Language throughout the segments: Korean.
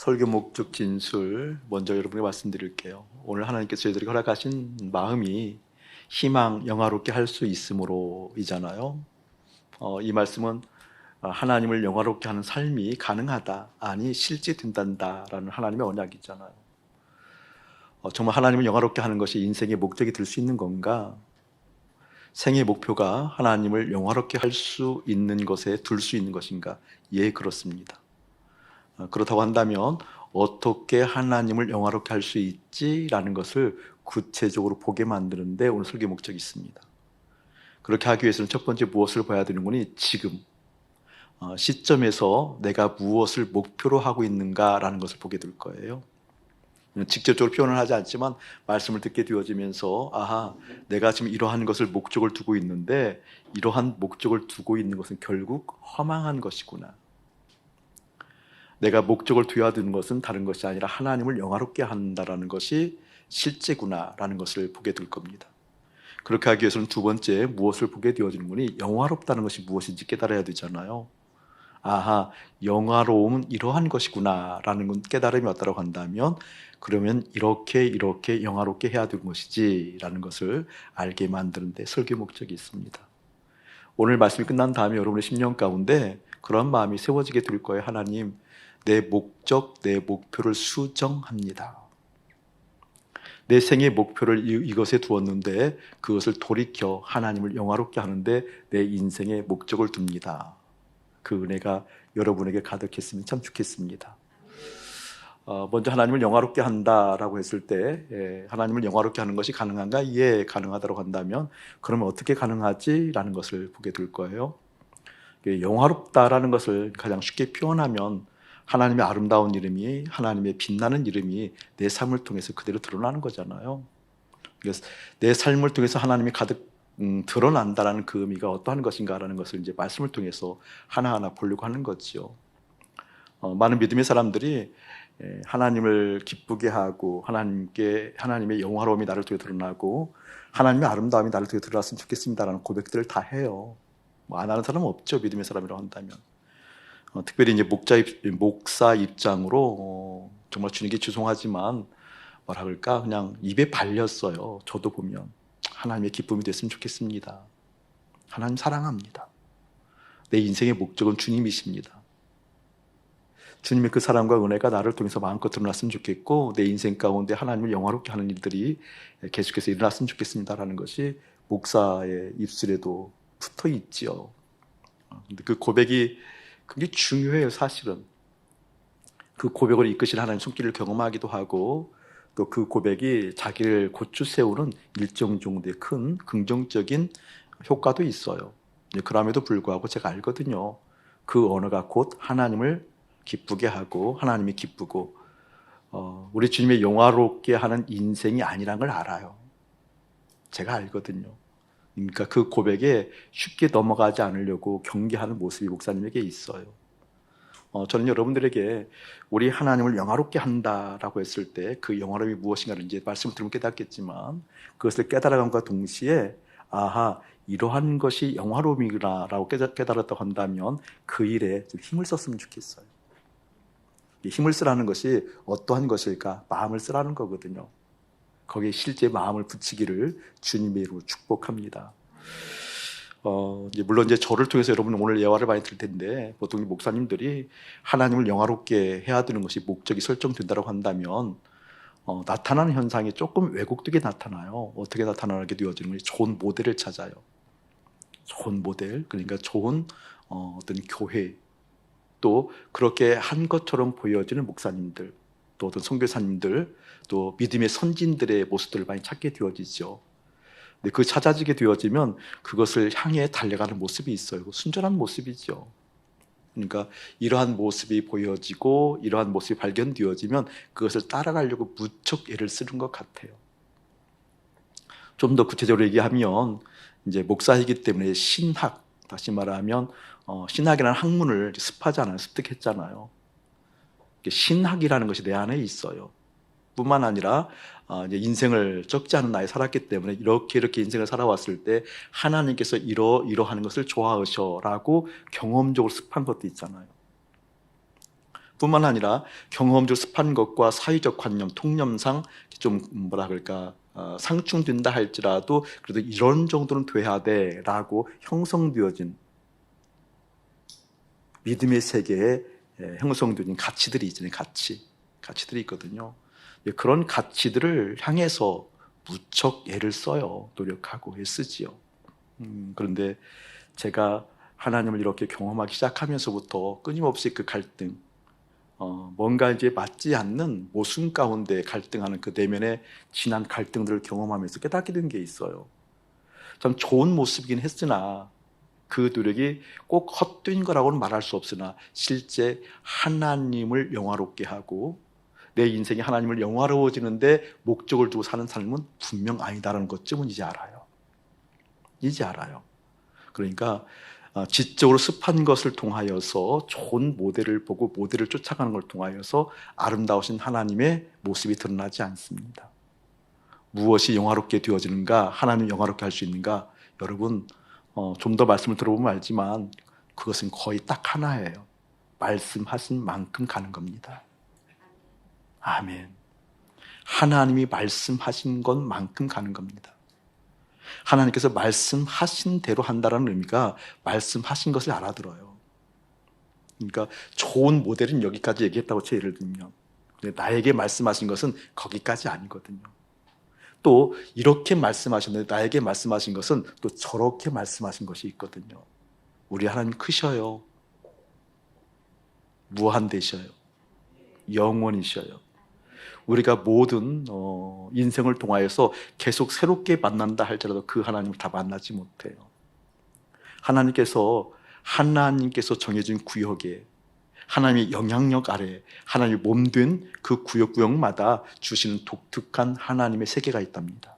설교 목적 진술 먼저 여러분께 말씀드릴게요. 오늘 하나님께서 저희들에게 허락하신 마음이 희망, 영화롭게 할 수 있음으로이잖아요. 이 말씀은 하나님을 영화롭게 하는 삶이 가능하다, 아니 실제 된단다라는 하나님의 언약이잖아요. 정말 하나님을 영화롭게 하는 것이 인생의 목적이 될 수 있는 건가? 생의 목표가 하나님을 영화롭게 할 수 있는 것에 둘 수 있는 것인가? 예, 그렇습니다. 그렇다고 한다면 어떻게 하나님을 영화롭게 할 수 있지라는 것을 구체적으로 보게 만드는데 오늘 설교 목적이 있습니다. 그렇게 하기 위해서는 첫 번째 무엇을 봐야 되는구니? 지금 시점에서 내가 무엇을 목표로 하고 있는가라는 것을 보게 될 거예요. 직접적으로 표현을 하지 않지만 말씀을 듣게 되어지면서 아하, 내가 지금 이러한 것을 목적을 두고 있는데 이러한 목적을 두고 있는 것은 결국 허망한 것이구나. 내가 목적을 두어야 되는 것은 다른 것이 아니라 하나님을 영화롭게 한다라는 것이 실제구나라는 것을 보게 될 겁니다. 그렇게 하기 위해서는 두 번째 무엇을 보게 되어지는 거니? 영화롭다는 것이 무엇인지 깨달아야 되잖아요. 아하, 영화로움은 이러한 것이구나라는 건 깨달음이 왔다고 한다면 그러면 이렇게 영화롭게 해야 되는 것이지라는 것을 알게 만드는 데 설교 목적이 있습니다. 오늘 말씀이 끝난 다음에 여러분의 심령 가운데 그런 마음이 세워지게 될 거예요. 하나님, 내 목적, 내 목표를 수정합니다. 내 생의 목표를 이것에 두었는데 그것을 돌이켜 하나님을 영화롭게 하는데 내 인생의 목적을 둡니다. 그 은혜가 여러분에게 가득했으면 참 좋겠습니다. 먼저 하나님을 영화롭게 한다라고 했을 때 하나님을 영화롭게 하는 것이 가능한가? 예, 가능하다고 한다면 그러면 어떻게 가능하지라는 것을 보게 될 거예요. 영화롭다라는 것을 가장 쉽게 표현하면 하나님의 아름다운 이름이, 하나님의 빛나는 이름이 내 삶을 통해서 그대로 드러나는 거잖아요. 그래서 내 삶을 통해서 하나님이 가득 드러난다라는 그 의미가 어떠한 것인가라는 것을 이제 말씀을 통해서 하나하나 보려고 하는 거지요. 많은 믿음의 사람들이 하나님을 기쁘게 하고 하나님의 영화로움이 나를 통해 드러나고 하나님의 아름다움이 나를 통해 드러났으면 좋겠습니다라는 고백들을 다 해요. 안 하는 사람은 없죠. 믿음의 사람이라고 한다면. 특별히 이제 목사 입장으로 정말 주님께 죄송하지만 뭐라 그럴까 그냥 입에 발렸어요. 저도 보면 하나님의 기쁨이 됐으면 좋겠습니다. 하나님 사랑합니다. 내 인생의 목적은 주님이십니다. 주님의 그 사랑과 은혜가 나를 통해서 마음껏 드러났으면 좋겠고 내 인생 가운데 하나님을 영화롭게 하는 일들이 계속해서 일어났으면 좋겠습니다라는 것이 목사의 입술에도 붙어 있지요. 근데 그 고백이 굉장히 중요해요. 사실은 그 고백을 이끄신 하나님 손길을 경험하기도 하고 또 그 고백이 자기를 고추 세우는 일정 정도의 큰 긍정적인 효과도 있어요. 그럼에도 불구하고 제가 알거든요. 그 언어가 곧 하나님을 기쁘게 하고 하나님이 기쁘고 우리 주님의 영화롭게 하는 인생이 아니란 걸 알아요. 제가 알거든요. 그러니까 그 고백에 쉽게 넘어가지 않으려고 경계하는 모습이 목사님에게 있어요. 저는 여러분들에게 우리 하나님을 영화롭게 한다라고 했을 때 그 영화로움이 무엇인가를 이제 말씀을 들으면 깨닫겠지만 그것을 깨달아감과 동시에 아하, 이러한 것이 영화로움이구나라고 깨달았다고 한다면 그 일에 좀 힘을 썼으면 좋겠어요. 힘을 쓰라는 것이 어떠한 것일까? 마음을 쓰라는 거거든요. 거기에 실제 마음을 붙이기를 주님의 이름으로 축복합니다. 물론 이제 저를 통해서 여러분 오늘 예화를 많이 들 텐데 보통 목사님들이 하나님을 영화롭게 해야 되는 것이 목적이 설정된다고 한다면 나타나는 현상이 조금 왜곡되게 나타나요. 어떻게 나타나게 되어지는 것이 좋은 모델을 찾아요. 좋은 모델, 그러니까 좋은 어떤 교회 또 그렇게 한 것처럼 보여지는 목사님들 또 어떤 선교사님들 또 믿음의 선진들의 모습들을 많이 찾게 되어지죠. 근데 그 찾아지게 되어지면 그것을 향해 달려가는 모습이 있어요. 순전한 모습이죠. 그러니까 이러한 모습이 보여지고 이러한 모습이 발견되어지면 그것을 따라가려고 무척 애를 쓰는 것 같아요. 좀 더 구체적으로 얘기하면 이제 목사이기 때문에 신학, 다시 말하면 신학이라는 학문을 습하잖아요. 습득했잖아요. 신학이라는 것이 내 안에 있어요. 뿐만 아니라 이제 인생을 적지 않은 나이에 살았기 때문에 이렇게 인생을 살아왔을 때 하나님께서 이러하는 것을 좋아하셔라고 경험적으로 습한 것도 있잖아요. 뿐만 아니라 경험적 습한 것과 사회적 관념, 통념상 좀 뭐라 그럴까 상충된다 할지라도 그래도 이런 정도는 돼야 돼라고 형성되어진 믿음의 세계에 형성되어진 가치들이 있잖아요. 가치들이 있거든요. 그런 가치들을 향해서 무척 애를 써요. 노력하고 애쓰지요. 그런데 제가 하나님을 이렇게 경험하기 시작하면서부터 끊임없이 그 갈등, 뭔가 이제 맞지 않는 모순 가운데 갈등하는 그 내면의 진한 갈등들을 경험하면서 깨닫게 된 게 있어요. 참 좋은 모습이긴 했으나 그 노력이 꼭 헛된 거라고는 말할 수 없으나 실제 하나님을 영화롭게 하고 내 인생이 하나님을 영화로워지는데 목적을 두고 사는 삶은 분명 아니다라는 것쯤은 이제 알아요. 그러니까 지적으로 습한 것을 통하여서 좋은 모델을 보고 모델을 쫓아가는 걸 통하여서 아름다우신 하나님의 모습이 드러나지 않습니다. 무엇이 영화롭게 되어지는가, 하나님 영화롭게 할 수 있는가? 여러분 좀 더 말씀을 들어보면 알지만 그것은 거의 딱 하나예요. 말씀하신 만큼 가는 겁니다. 아멘. 하나님이 말씀하신 것만큼 가는 겁니다. 하나님께서 말씀하신 대로 한다는 의미가 말씀하신 것을 알아들어요. 그러니까 좋은 모델은 여기까지 얘기했다고 제 예를 들면 나에게 말씀하신 것은 거기까지 아니거든요. 또 이렇게 말씀하셨는데 나에게 말씀하신 것은 또 저렇게 말씀하신 것이 있거든요. 우리 하나님 크셔요. 무한되셔요. 영원이셔요. 우리가 모든 인생을 통하여서 계속 새롭게 만난다 할지라도 그 하나님을 다 만나지 못해요. 하나님께서 정해진 구역에 하나님의 영향력 아래 하나님의 몸된 그 구역마다 주시는 독특한 하나님의 세계가 있답니다.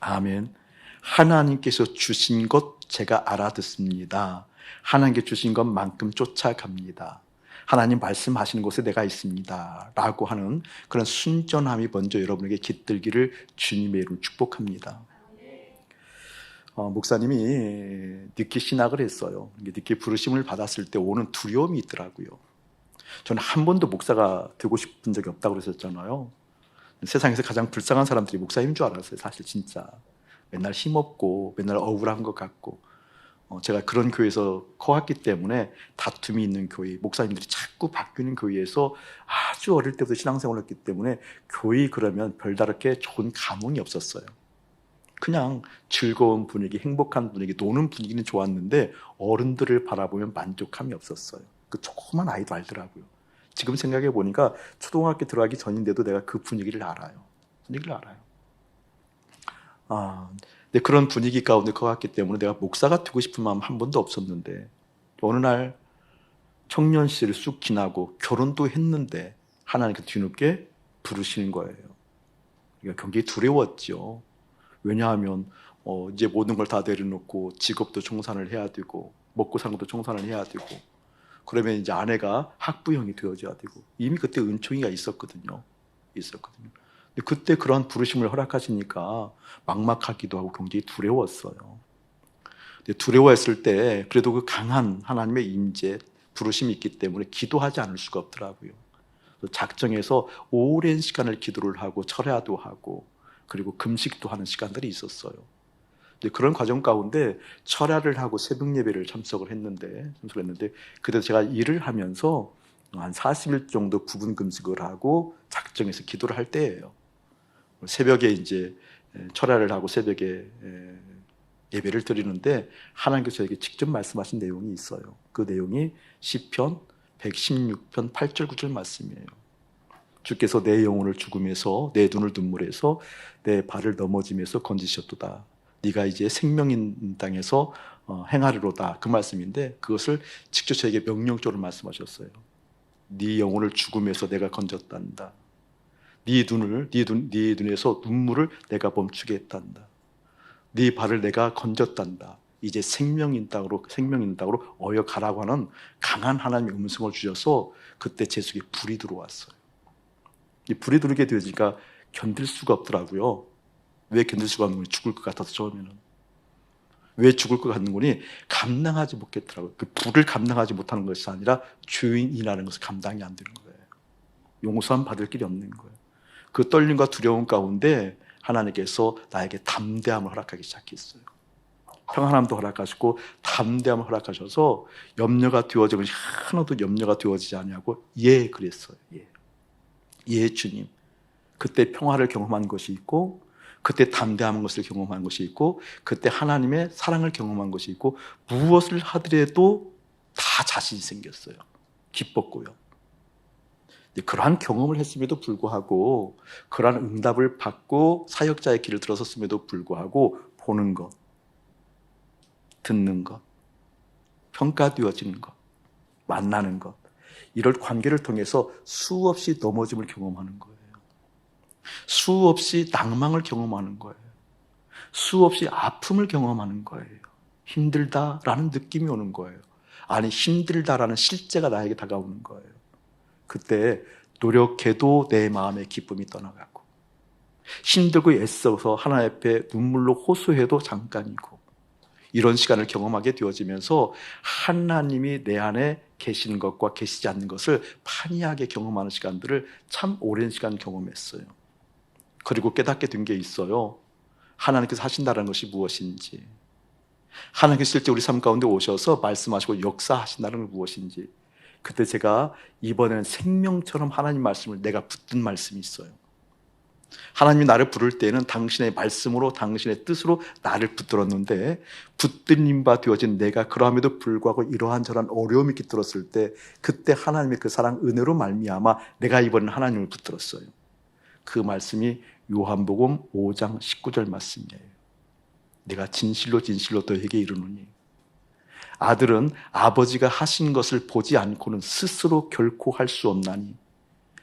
아멘. 하나님께서 주신 것 제가 알아듣습니다. 하나님께 주신 것만큼 쫓아갑니다. 하나님 말씀하시는 곳에 내가 있습니다 라고 하는 그런 순전함이 먼저 여러분에게 깃들기를 주님의 이름으로 축복합니다. 목사님이 늦게 신학을 했어요. 늦게 부르심을 받았을 때 오는 두려움이 있더라고요. 저는 한 번도 목사가 되고 싶은 적이 없다고 그랬었잖아요. 세상에서 가장 불쌍한 사람들이 목사인 줄 알았어요. 사실 진짜 맨날 힘없고 맨날 억울한 것 같고 제가 그런 교회에서 커왔기 때문에 다툼이 있는 교회, 목사님들이 자꾸 바뀌는 교회에서 아주 어릴 때부터 신앙생활을 했기 때문에 교회 그러면 별다르게 좋은 감흥이 없었어요. 그냥 즐거운 분위기, 행복한 분위기, 노는 분위기는 좋았는데 어른들을 바라보면 만족함이 없었어요. 그 조그만 아이도 알더라고요. 지금 생각해 보니까 초등학교 들어가기 전인데도 내가 그 분위기를 알아요. 근데 그런 분위기 가운데 커갔기 때문에 내가 목사가 되고 싶은 마음 한 번도 없었는데 어느 날 청년 시절을 쑥 지나고 결혼도 했는데 하나님께서 뒤늦게 부르시는 거예요. 그러니까 굉장히 두려웠죠. 왜냐하면 이제 모든 걸 다 내려놓고 직업도 청산을 해야 되고 먹고 사는 것도 청산을 해야 되고 그러면 이제 아내가 학부형이 되어줘야 되고 이미 그때 은총이가 있었거든요. 근데 그때 그런 부르심을 허락하시니까 막막하기도 하고 굉장히 두려웠어요. 근데 두려워했을 때 그래도 그 강한 하나님의 임재, 부르심이 있기 때문에 기도하지 않을 수가 없더라고요. 작정해서 오랜 시간을 기도를 하고 철야도 하고 그리고 금식도 하는 시간들이 있었어요. 그런 과정 가운데 철야를 하고 새벽 예배를 참석을 했는데 그때 제가 일을 하면서 한 40일 정도 부분 금식을 하고 작정해서 기도를 할 때예요. 새벽에 이제 철야를 하고 새벽에 예배를 드리는데 하나님께서 저에게 직접 말씀하신 내용이 있어요. 그 내용이 시편 116편 8절 9절 말씀이에요. 주께서 내 영혼을 죽음에서 내 눈을 눈물에서 내 발을 넘어짐에서 건지셨도다. 네가 이제 생명 있는 땅에서 행하리로다. 그 말씀인데 그것을 직접 저에게 명령적으로 말씀하셨어요. 네 영혼을 죽음에서 내가 건졌단다. 네 눈에서 눈물을 내가 멈추게 했단다. 네 발을 내가 건졌단다. 이제 생명 있는 땅으로 어여가라고 하는 강한 하나님의 음성을 주셔서 그때 제 속에 불이 들어왔어요. 이 불이 들어오게 되니까 견딜 수가 없더라고요. 왜 견딜 수가 없는 거예요? 죽을 것 같아서 처음에는. 왜 죽을 것 같는 거니? 감당하지 못했더라고요. 그 불을 감당하지 못하는 것이 아니라 주인이라는 것을 감당이 안 되는 거예요. 용서함 받을 길이 없는 거예요. 그 떨림과 두려움 가운데 하나님께서 나에게 담대함을 허락하기 시작했어요. 평안함도 허락하시고 담대함을 허락하셔서 염려가 되어지고 하나도 염려가 되어지지 아니하고 예 그랬어요. 예 주님. 그때 평화를 경험한 것이 있고 그때 담대한 것을 경험한 것이 있고 그때 하나님의 사랑을 경험한 것이 있고 무엇을 하더라도 다 자신이 생겼어요. 기뻤고요. 그러한 경험을 했음에도 불구하고 그러한 응답을 받고 사역자의 길을 들어섰음에도 불구하고 보는 것, 듣는 것, 평가되어지는 것, 만나는 것, 이런 관계를 통해서 수없이 넘어짐을 경험하는 거예요. 수없이 낭망을 경험하는 거예요. 수없이 아픔을 경험하는 거예요. 힘들다라는 느낌이 오는 거예요. 아니, 힘들다라는 실제가 나에게 다가오는 거예요. 그때 노력해도 내 마음의 기쁨이 떠나가고 힘들고 애써서 하나님 앞에 눈물로 호소해도 잠깐이고 이런 시간을 경험하게 되어지면서 하나님이 내 안에 계시는 것과 계시지 않는 것을 판이하게 경험하는 시간들을 참 오랜 시간 경험했어요. 그리고 깨닫게 된 게 있어요. 하나님께서 하신다는 것이 무엇인지, 하나님께서 실제 우리 삶 가운데 오셔서 말씀하시고 역사하신다는 건 무엇인지, 그때 제가 이번에는 생명처럼 하나님 말씀을 내가 붙든 말씀이 있어요. 하나님이 나를 부를 때에는 당신의 말씀으로 당신의 뜻으로 나를 붙들었는데 붙들림 바 되어진 내가 그러함에도 불구하고 이러한 저러한 어려움이 깃들었을 때 그때 하나님의 그 사랑 은혜로 말미암아 내가 이번에는 하나님을 붙들었어요. 그 말씀이 요한복음 5장 19절 말씀이에요. 내가 진실로 진실로 너에게 이르노니 아들은 아버지가 하신 것을 보지 않고는 스스로 결코 할 수 없나니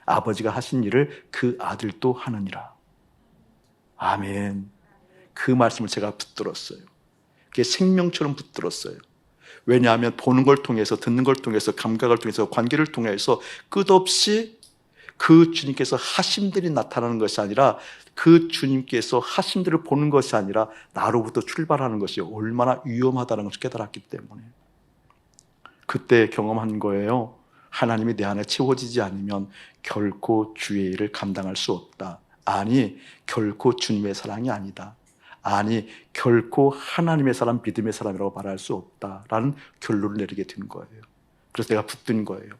아버지가 하신 일을 그 아들도 하느니라. 아멘. 그 말씀을 제가 붙들었어요. 그게 생명처럼 붙들었어요. 왜냐하면 보는 걸 통해서, 듣는 걸 통해서, 감각을 통해서, 관계를 통해서 끝없이 그 주님께서 하심들이 나타나는 것이 아니라 그 주님께서 하심들을 보는 것이 아니라 나로부터 출발하는 것이 얼마나 위험하다는 것을 깨달았기 때문에 그때 경험한 거예요. 하나님이 내 안에 채워지지 않으면 결코 주의 일을 감당할 수 없다. 아니, 결코 주님의 사랑이 아니다. 아니, 결코 하나님의 사람, 믿음의 사람이라고 말할 수 없다라는 결론을 내리게 된 거예요. 그래서 내가 붙든 거예요.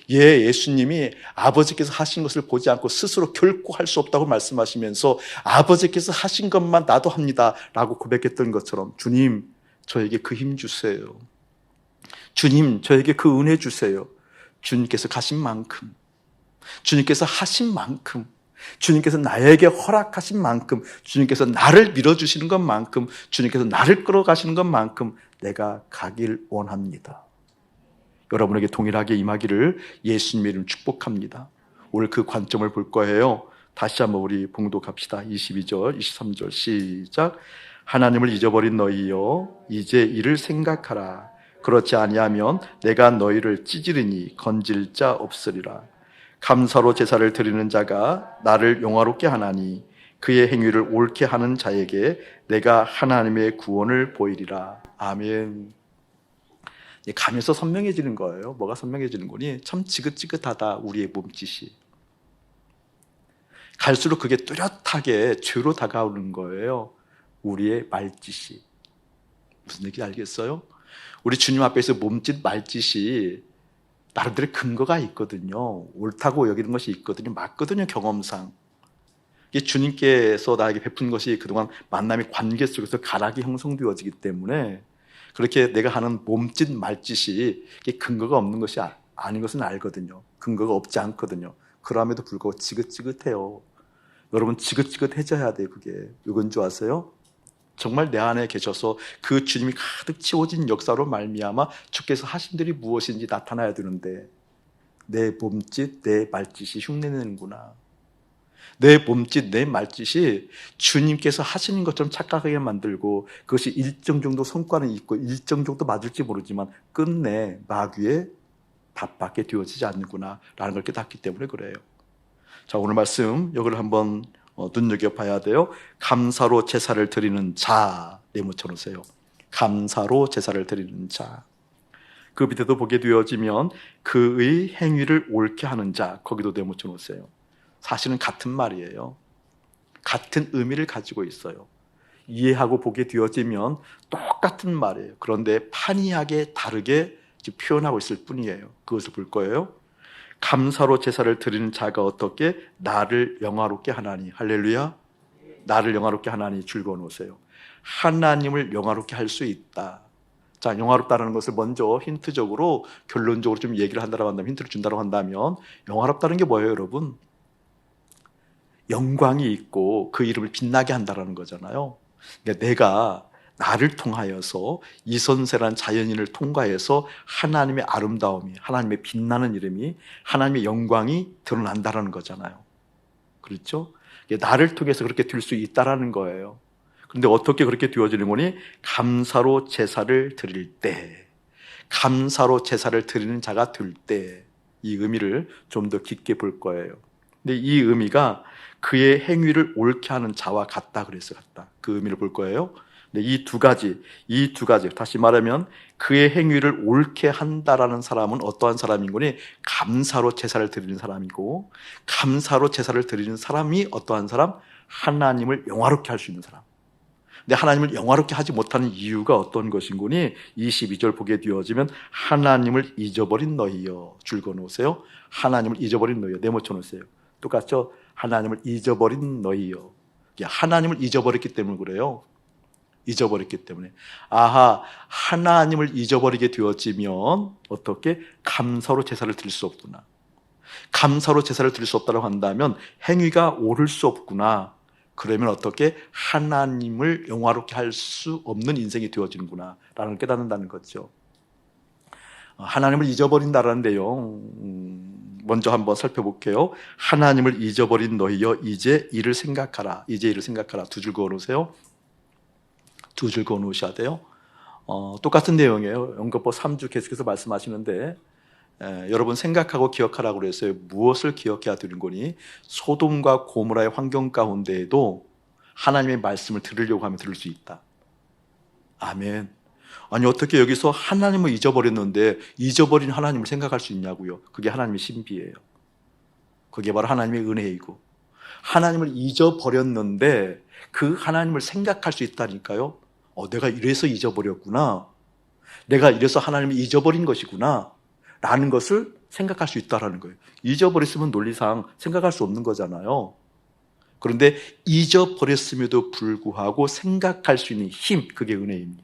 예수님이 아버지께서 하신 것을 보지 않고 스스로 결코 할 수 없다고 말씀하시면서 아버지께서 하신 것만 나도 합니다 라고 고백했던 것처럼 주님, 저에게 그 힘 주세요. 주님, 저에게 그 은혜 주세요. 주님께서 가신 만큼, 주님께서 하신 만큼, 주님께서 나에게 허락하신 만큼, 주님께서 나를 밀어주시는 것만큼, 주님께서 나를 끌어가시는 것만큼 내가 가길 원합니다. 여러분에게 동일하게 임하기를 예수님의 이름 축복합니다. 오늘 그 관점을 볼 거예요. 다시 한번 우리 봉독합시다. 22절, 23절 시작. 하나님을 잊어버린 너희여, 이제 이를 생각하라. 그렇지 아니하면 내가 너희를 찌지르니 건질 자 없으리라. 감사로 제사를 드리는 자가 나를 영화롭게 하나니 그의 행위를 옳게 하는 자에게 내가 하나님의 구원을 보이리라. 아멘. 가면서 선명해지는 거예요. 뭐가 선명해지는 거니? 참 지긋지긋하다, 우리의 몸짓이. 갈수록 그게 뚜렷하게 죄로 다가오는 거예요. 우리의 말짓이. 무슨 얘기인지 알겠어요? 우리 주님 앞에서 몸짓, 말짓이 나름대로 근거가 있거든요. 옳다고 여기는 것이 있거든요. 맞거든요, 경험상. 이게 주님께서 나에게 베푼 것이 그동안 만남의 관계 속에서 가락이 형성되어지기 때문에 그렇게 내가 하는 몸짓, 말짓이 근거가 없는 것이 아닌 것은 알거든요. 근거가 없지 않거든요. 그럼에도 불구하고 지긋지긋해요. 여러분, 지긋지긋해져야 돼요. 그게 이건 줄 아세요? 정말 내 안에 계셔서 그 주님이 가득 채워진 역사로 말미암아 주께서 하신 일이 무엇인지 나타나야 되는데 내 몸짓, 내 말짓이 흉내내는구나. 내 몸짓, 내 말짓이 주님께서 하시는 것처럼 착각하게 만들고 그것이 일정 정도 성과는 있고 일정 정도 맞을지 모르지만 끝내 마귀의 답밖에 되어지지 않는구나 라는 걸 깨닫기 때문에 그래요. 자, 오늘 말씀 여기를 한번 눈여겨봐야 돼요. 감사로 제사를 드리는 자, 메모쳐 놓으세요. 감사로 제사를 드리는 자. 그 밑에도 보게 되어지면 그의 행위를 옳게 하는 자, 거기도 내묻혀 놓으세요. 사실은 같은 말이에요. 같은 의미를 가지고 있어요. 이해하고 보게 되어지면 똑같은 말이에요. 그런데 판이하게 다르게 표현하고 있을 뿐이에요. 그것을 볼 거예요. 감사로 제사를 드리는 자가 어떻게 나를 영화롭게 하나니. 할렐루야. 나를 영화롭게 하나니 줄거 놓으세요. 하나님을 영화롭게 할 수 있다. 자, 영화롭다는 것을 먼저 힌트적으로 결론적으로 좀 얘기를 한다고 한다면, 힌트를 준다고 한다면, 영화롭다는 게 뭐예요, 여러분? 영광이 있고 그 이름을 빛나게 한다는 거잖아요. 그러니까 내가 나를 통하여서 이선세라는 자연인을 통과해서 하나님의 아름다움이, 하나님의 빛나는 이름이, 하나님의 영광이 드러난다는 거잖아요. 그렇죠? 나를 통해서 그렇게 될 수 있다는 거예요. 그런데 어떻게 그렇게 되어지는 거니? 감사로 제사를 드릴 때, 감사로 제사를 드리는 자가 될 때, 이 의미를 좀 더 깊게 볼 거예요. 근데 이 의미가 그의 행위를 옳게 하는 자와 같다 그랬어요. 같다. 그 의미를 볼 거예요. 근데 이 두 가지, 다시 말하면 그의 행위를 옳게 한다라는 사람은 어떠한 사람인 거니? 감사로 제사를 드리는 사람이고, 감사로 제사를 드리는 사람이 어떠한 사람? 하나님을 영화롭게 할 수 있는 사람. 근데 하나님을 영화롭게 하지 못하는 이유가 어떤 것인 거니? 22절 보게 되어지면 하나님을 잊어버린 너희여. 줄거 놓으세요. 하나님을 잊어버린 너희여. 내모쳐 놓으세요. 똑같죠? 하나님을 잊어버린 너희여. 하나님을 잊어버렸기 때문에 그래요. 잊어버렸기 때문에. 아하, 하나님을 잊어버리게 되어지면 어떻게? 감사로 제사를 드릴 수 없구나. 감사로 제사를 드릴 수 없다고 한다면 행위가 옳을 수 없구나. 그러면 어떻게? 하나님을 영화롭게 할 수 없는 인생이 되어지는구나 라는 걸 깨닫는다는 거죠. 하나님을 잊어버린다라는데요, 먼저 한번 살펴볼게요. 하나님을 잊어버린 너희여 이제 이를 생각하라. 이제 이를 생각하라. 두 줄 그어 놓으세요. 두 줄 그어 놓으셔야 돼요. 똑같은 내용이에요. 연거법 3주 계속해서 말씀하시는데, 여러분 생각하고 기억하라고 그랬어요. 무엇을 기억해야 되는 거니? 소돔과 고모라의 환경 가운데에도 하나님의 말씀을 들으려고 하면 들을 수 있다. 아멘. 아니 어떻게 여기서 하나님을 잊어버렸는데 잊어버린 하나님을 생각할 수 있냐고요. 그게 하나님의 신비예요. 그게 바로 하나님의 은혜이고, 하나님을 잊어버렸는데 그 하나님을 생각할 수 있다니까요. 내가 이래서 잊어버렸구나, 내가 이래서 하나님을 잊어버린 것이구나 라는 것을 생각할 수 있다는 거예요. 잊어버렸으면 논리상 생각할 수 없는 거잖아요. 그런데 잊어버렸음에도 불구하고 생각할 수 있는 힘, 그게 은혜입니다.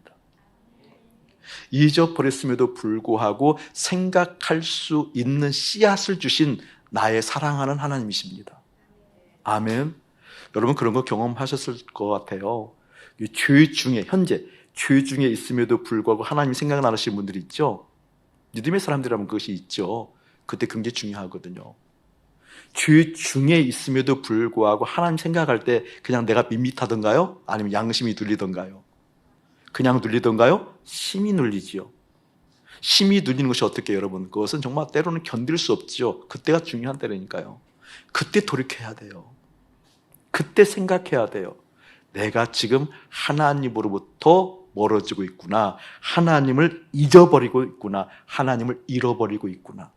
잊어버렸음에도 불구하고 생각할 수 있는 씨앗을 주신 나의 사랑하는 하나님이십니다. 아멘. 여러분 그런 거 경험하셨을 것 같아요. 죄 중에, 현재 죄 중에 있음에도 불구하고 하나님 생각나시는 분들이 있죠. 믿음의 사람들이라면 그것이 있죠. 그때 굉장히 중요하거든요. 죄 중에 있음에도 불구하고 하나님 생각할 때 그냥 내가 밋밋하던가요? 아니면 양심이 눌리던가요? 그냥 눌리던가요? 심히 눌리지요. 심히 눌리는 것이 어떻게 해요, 여러분? 그것은 정말 때로는 견딜 수 없지요. 그때가 중요한 때라니까요. 그때 돌이켜야 돼요. 그때 생각해야 돼요. 내가 지금 하나님으로부터 멀어지고 있구나. 하나님을 잊어버리고 있구나. 하나님을 잃어버리고 있구나.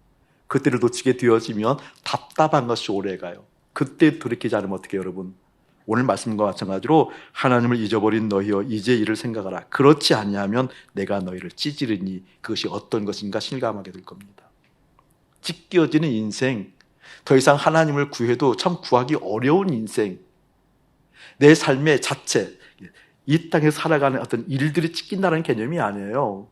그때를 놓치게 되어지면 답답한 것이 오래가요. 그때 돌이키지 않으면 어떻게 해요, 여러분? 오늘 말씀과 마찬가지로 하나님을 잊어버린 너희여 이제 이를 생각하라. 그렇지 아니하면 내가 너희를 찢으리니 그것이 어떤 것인가 실감하게 될 겁니다. 찢겨지는 인생, 더 이상 하나님을 구해도 참 구하기 어려운 인생, 내 삶의 자체, 이 땅에 살아가는 어떤 일들이 찢긴다는 개념이 아니에요.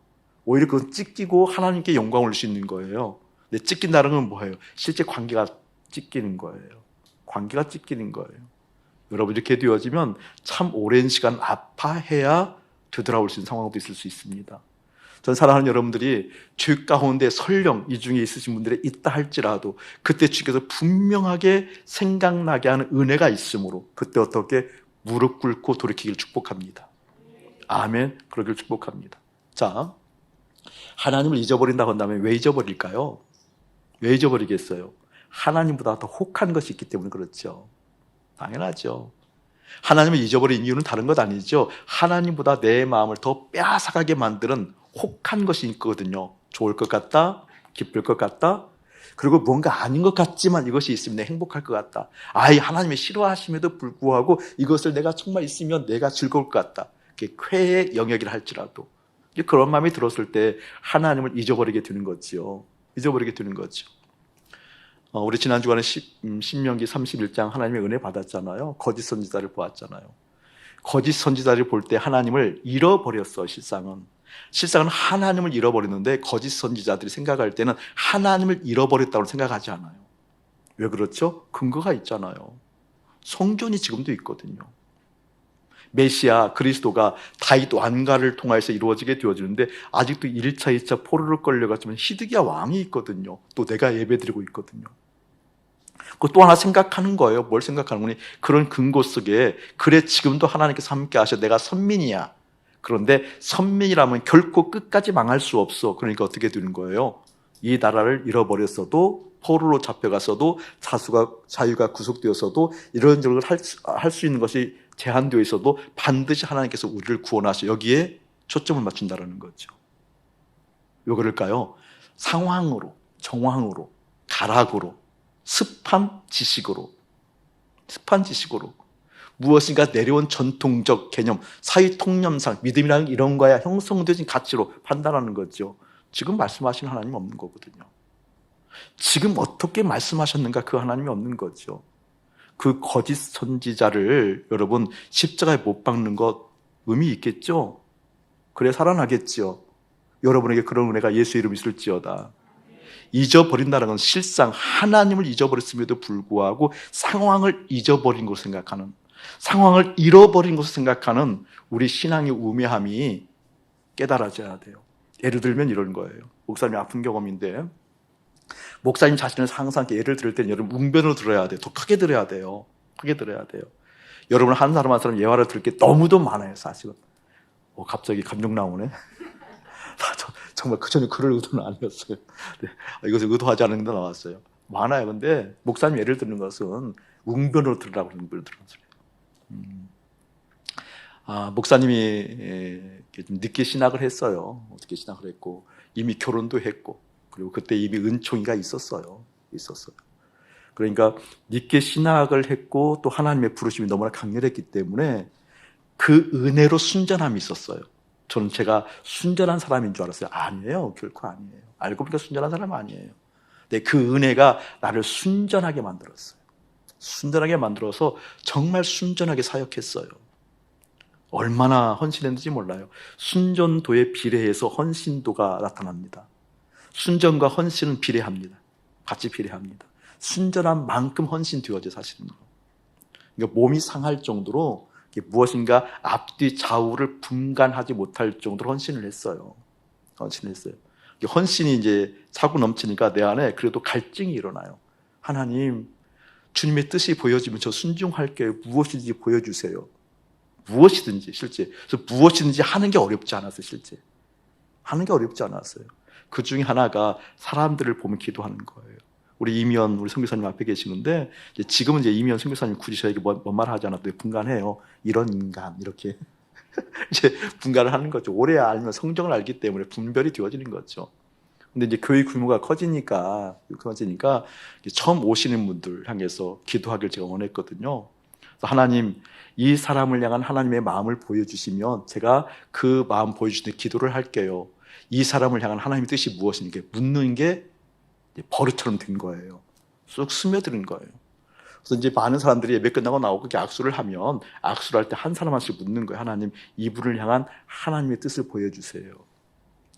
오히려 그건 찢기고 하나님께 영광을 올 수 있는 거예요. 근데 찢긴다는 건 뭐예요? 실제 관계가 찢기는 거예요. 관계가 찢기는 거예요. 여러분 이렇게 되어지면 참 오랜 시간 아파해야 되돌아올 수 있는 상황도 있을 수 있습니다. 전 사랑하는 여러분들이 죄 가운데 설령 이 중에 있으신 분들이 있다 할지라도 그때 주께서 분명하게 생각나게 하는 은혜가 있으므로 그때 어떻게 무릎 꿇고 돌이키기를 축복합니다. 아멘. 그러기를 축복합니다. 자, 하나님을 잊어버린다고 한다면 왜 잊어버릴까요? 왜 잊어버리겠어요? 하나님보다 더 혹한 것이 있기 때문에 그렇죠. 당연하죠. 하나님을 잊어버린 이유는 다른 것 아니죠. 하나님보다 내 마음을 더 빼앗아가게 만드는 혹한 것이 있거든요. 좋을 것 같다, 기쁠 것 같다, 그리고 뭔가 아닌 것 같지만 이것이 있으면 내가 행복할 것 같다. 아이, 하나님이 싫어하심에도 불구하고 이것을 내가 정말 있으면 내가 즐거울 것 같다. 그게 쾌의 영역이라 할지라도 그런 마음이 들었을 때 하나님을 잊어버리게 되는 거지요. 잊어버리게 되는 거죠. 우리 지난 주간에 신명기 31장 하나님의 은혜 받았잖아요. 거짓 선지자를 보았잖아요. 거짓 선지자를 볼 때 하나님을 잃어버렸어. 실상은 하나님을 잃어버렸는데 거짓 선지자들이 생각할 때는 하나님을 잃어버렸다고 생각하지 않아요. 왜 그렇죠? 근거가 있잖아요. 성전이 지금도 있거든요. 메시아 그리스도가 다윗 왕가를 통해서 이루어지게 되어지는데 아직도 1차, 2차 포로를 끌려갔지만 히드기야 왕이 있거든요. 또 내가 예배드리고 있거든요. 또 하나 생각하는 거예요. 뭘 생각하는 거니? 그런 근거 속에 그래 지금도 하나님께서 함께 하셔. 내가 선민이야. 그런데 선민이라면 결코 끝까지 망할 수 없어. 그러니까 어떻게 되는 거예요? 이 나라를 잃어버렸어도 포로로 잡혀갔어도 자유가 구속되었어도 이런저런 할 수 있는 것이 제한되어 있어도 반드시 하나님께서 우리를 구원하셔. 여기에 초점을 맞춘다는 거죠. 왜 그럴까요? 상황으로, 정황으로, 가락으로, 습한 지식으로 무엇인가 내려온 전통적 개념, 사회통념상 믿음이라는 이런 거야 형성되어진 가치로 판단하는 거죠. 지금 말씀하시는 하나님이 없는 거거든요. 지금 어떻게 말씀하셨는가 그 하나님이 없는 거죠. 그 거짓 선지자를 여러분 십자가에 못 박는 것 의미 있겠죠? 그래 살아나겠죠. 여러분에게 그런 은혜가 예수 이름 있을지어다. 잊어버린다는 건 실상 하나님을 잊어버렸음에도 불구하고 상황을 잊어버린 것을 생각하는, 상황을 잃어버린 것을 생각하는 우리 신앙의 우매함이 깨달아져야 돼요. 예를 들면 이런 거예요. 목사님이 아픈 경험인데 목사님 자신을 항상 예를 들을 때는 여러분 웅변으로 들어야 돼요. 더 크게 들어야 돼요. 크게 들어야 돼요. 여러분 한 사람 한 사람 예화를 들을 게 너무도 많아요. 사실은. 갑자기 감정 나오네. 정말 전혀 그럴 의도는 아니었어요. 네, 이것을 의도하지 않은 데 나왔어요. 많아요. 근데 목사님 예를 드는 것은 웅변으로 들으라고 그러는 걸 들은 소리예요. 목사님이 좀 늦게 신학을 했어요. 늦게 신학을 했고 이미 결혼도 했고 그리고 그때 이미 은총이가 있었어요. 그러니까 늦게 신학을 했고 또 하나님의 부르심이 너무나 강렬했기 때문에 그 은혜로 순전함이 있었어요. 저는 제가 순전한 사람인 줄 알았어요. 아니에요. 결코 아니에요. 알고 보니까 순전한 사람 아니에요. 근데 그 은혜가 나를 순전하게 만들었어요. 순전하게 만들어서 정말 순전하게 사역했어요. 얼마나 헌신했는지 몰라요. 순전도에 비례해서 헌신도가 나타납니다. 순전과 헌신은 비례합니다. 같이 비례합니다. 순전한 만큼 헌신되어져 사실은요. 그러니까 몸이 상할 정도로 무엇인가 앞뒤 좌우를 분간하지 못할 정도로 헌신을 했어요. 헌신이 이제 차고 넘치니까 내 안에 그래도 갈증이 일어나요. 하나님, 주님의 뜻이 보여지면 저 순종할게요. 무엇인지 보여주세요. 무엇이든지 실제. 그래서 무엇이든지 하는 게 어렵지 않았어요. 실제. 하는 게 어렵지 않았어요. 그 중에 하나가 사람들을 보면 기도하는 거예요. 우리 이미연 우리 선교사님 앞에 계시는데 지금은 이제 이미연 선교사님 굳이 저에게 뭔 말 하지 않아도 분간해요. 이런 인간 이렇게 이제 분간을 하는 거죠. 오래 알면 성경을 알기 때문에 분별이 되어지는 거죠. 근데 이제 교회 규모가 커지니까 처음 오시는 분들 향해서 기도하길 제가 원했거든요. 그래서 하나님, 이 사람을 향한 하나님의 마음을 보여주시면 제가 그 마음 보여주시는 기도를 할게요. 이 사람을 향한 하나님의 뜻이 무엇인가 묻는 게 버릇처럼 된 거예요. 쑥 스며드는 거예요. 그래서 이제 많은 사람들이 예배 끝나고 나오고 악수를 하면 악수를 할 때 한 사람 한씩 묻는 거예요. 하나님, 이분을 향한 하나님의 뜻을 보여주세요.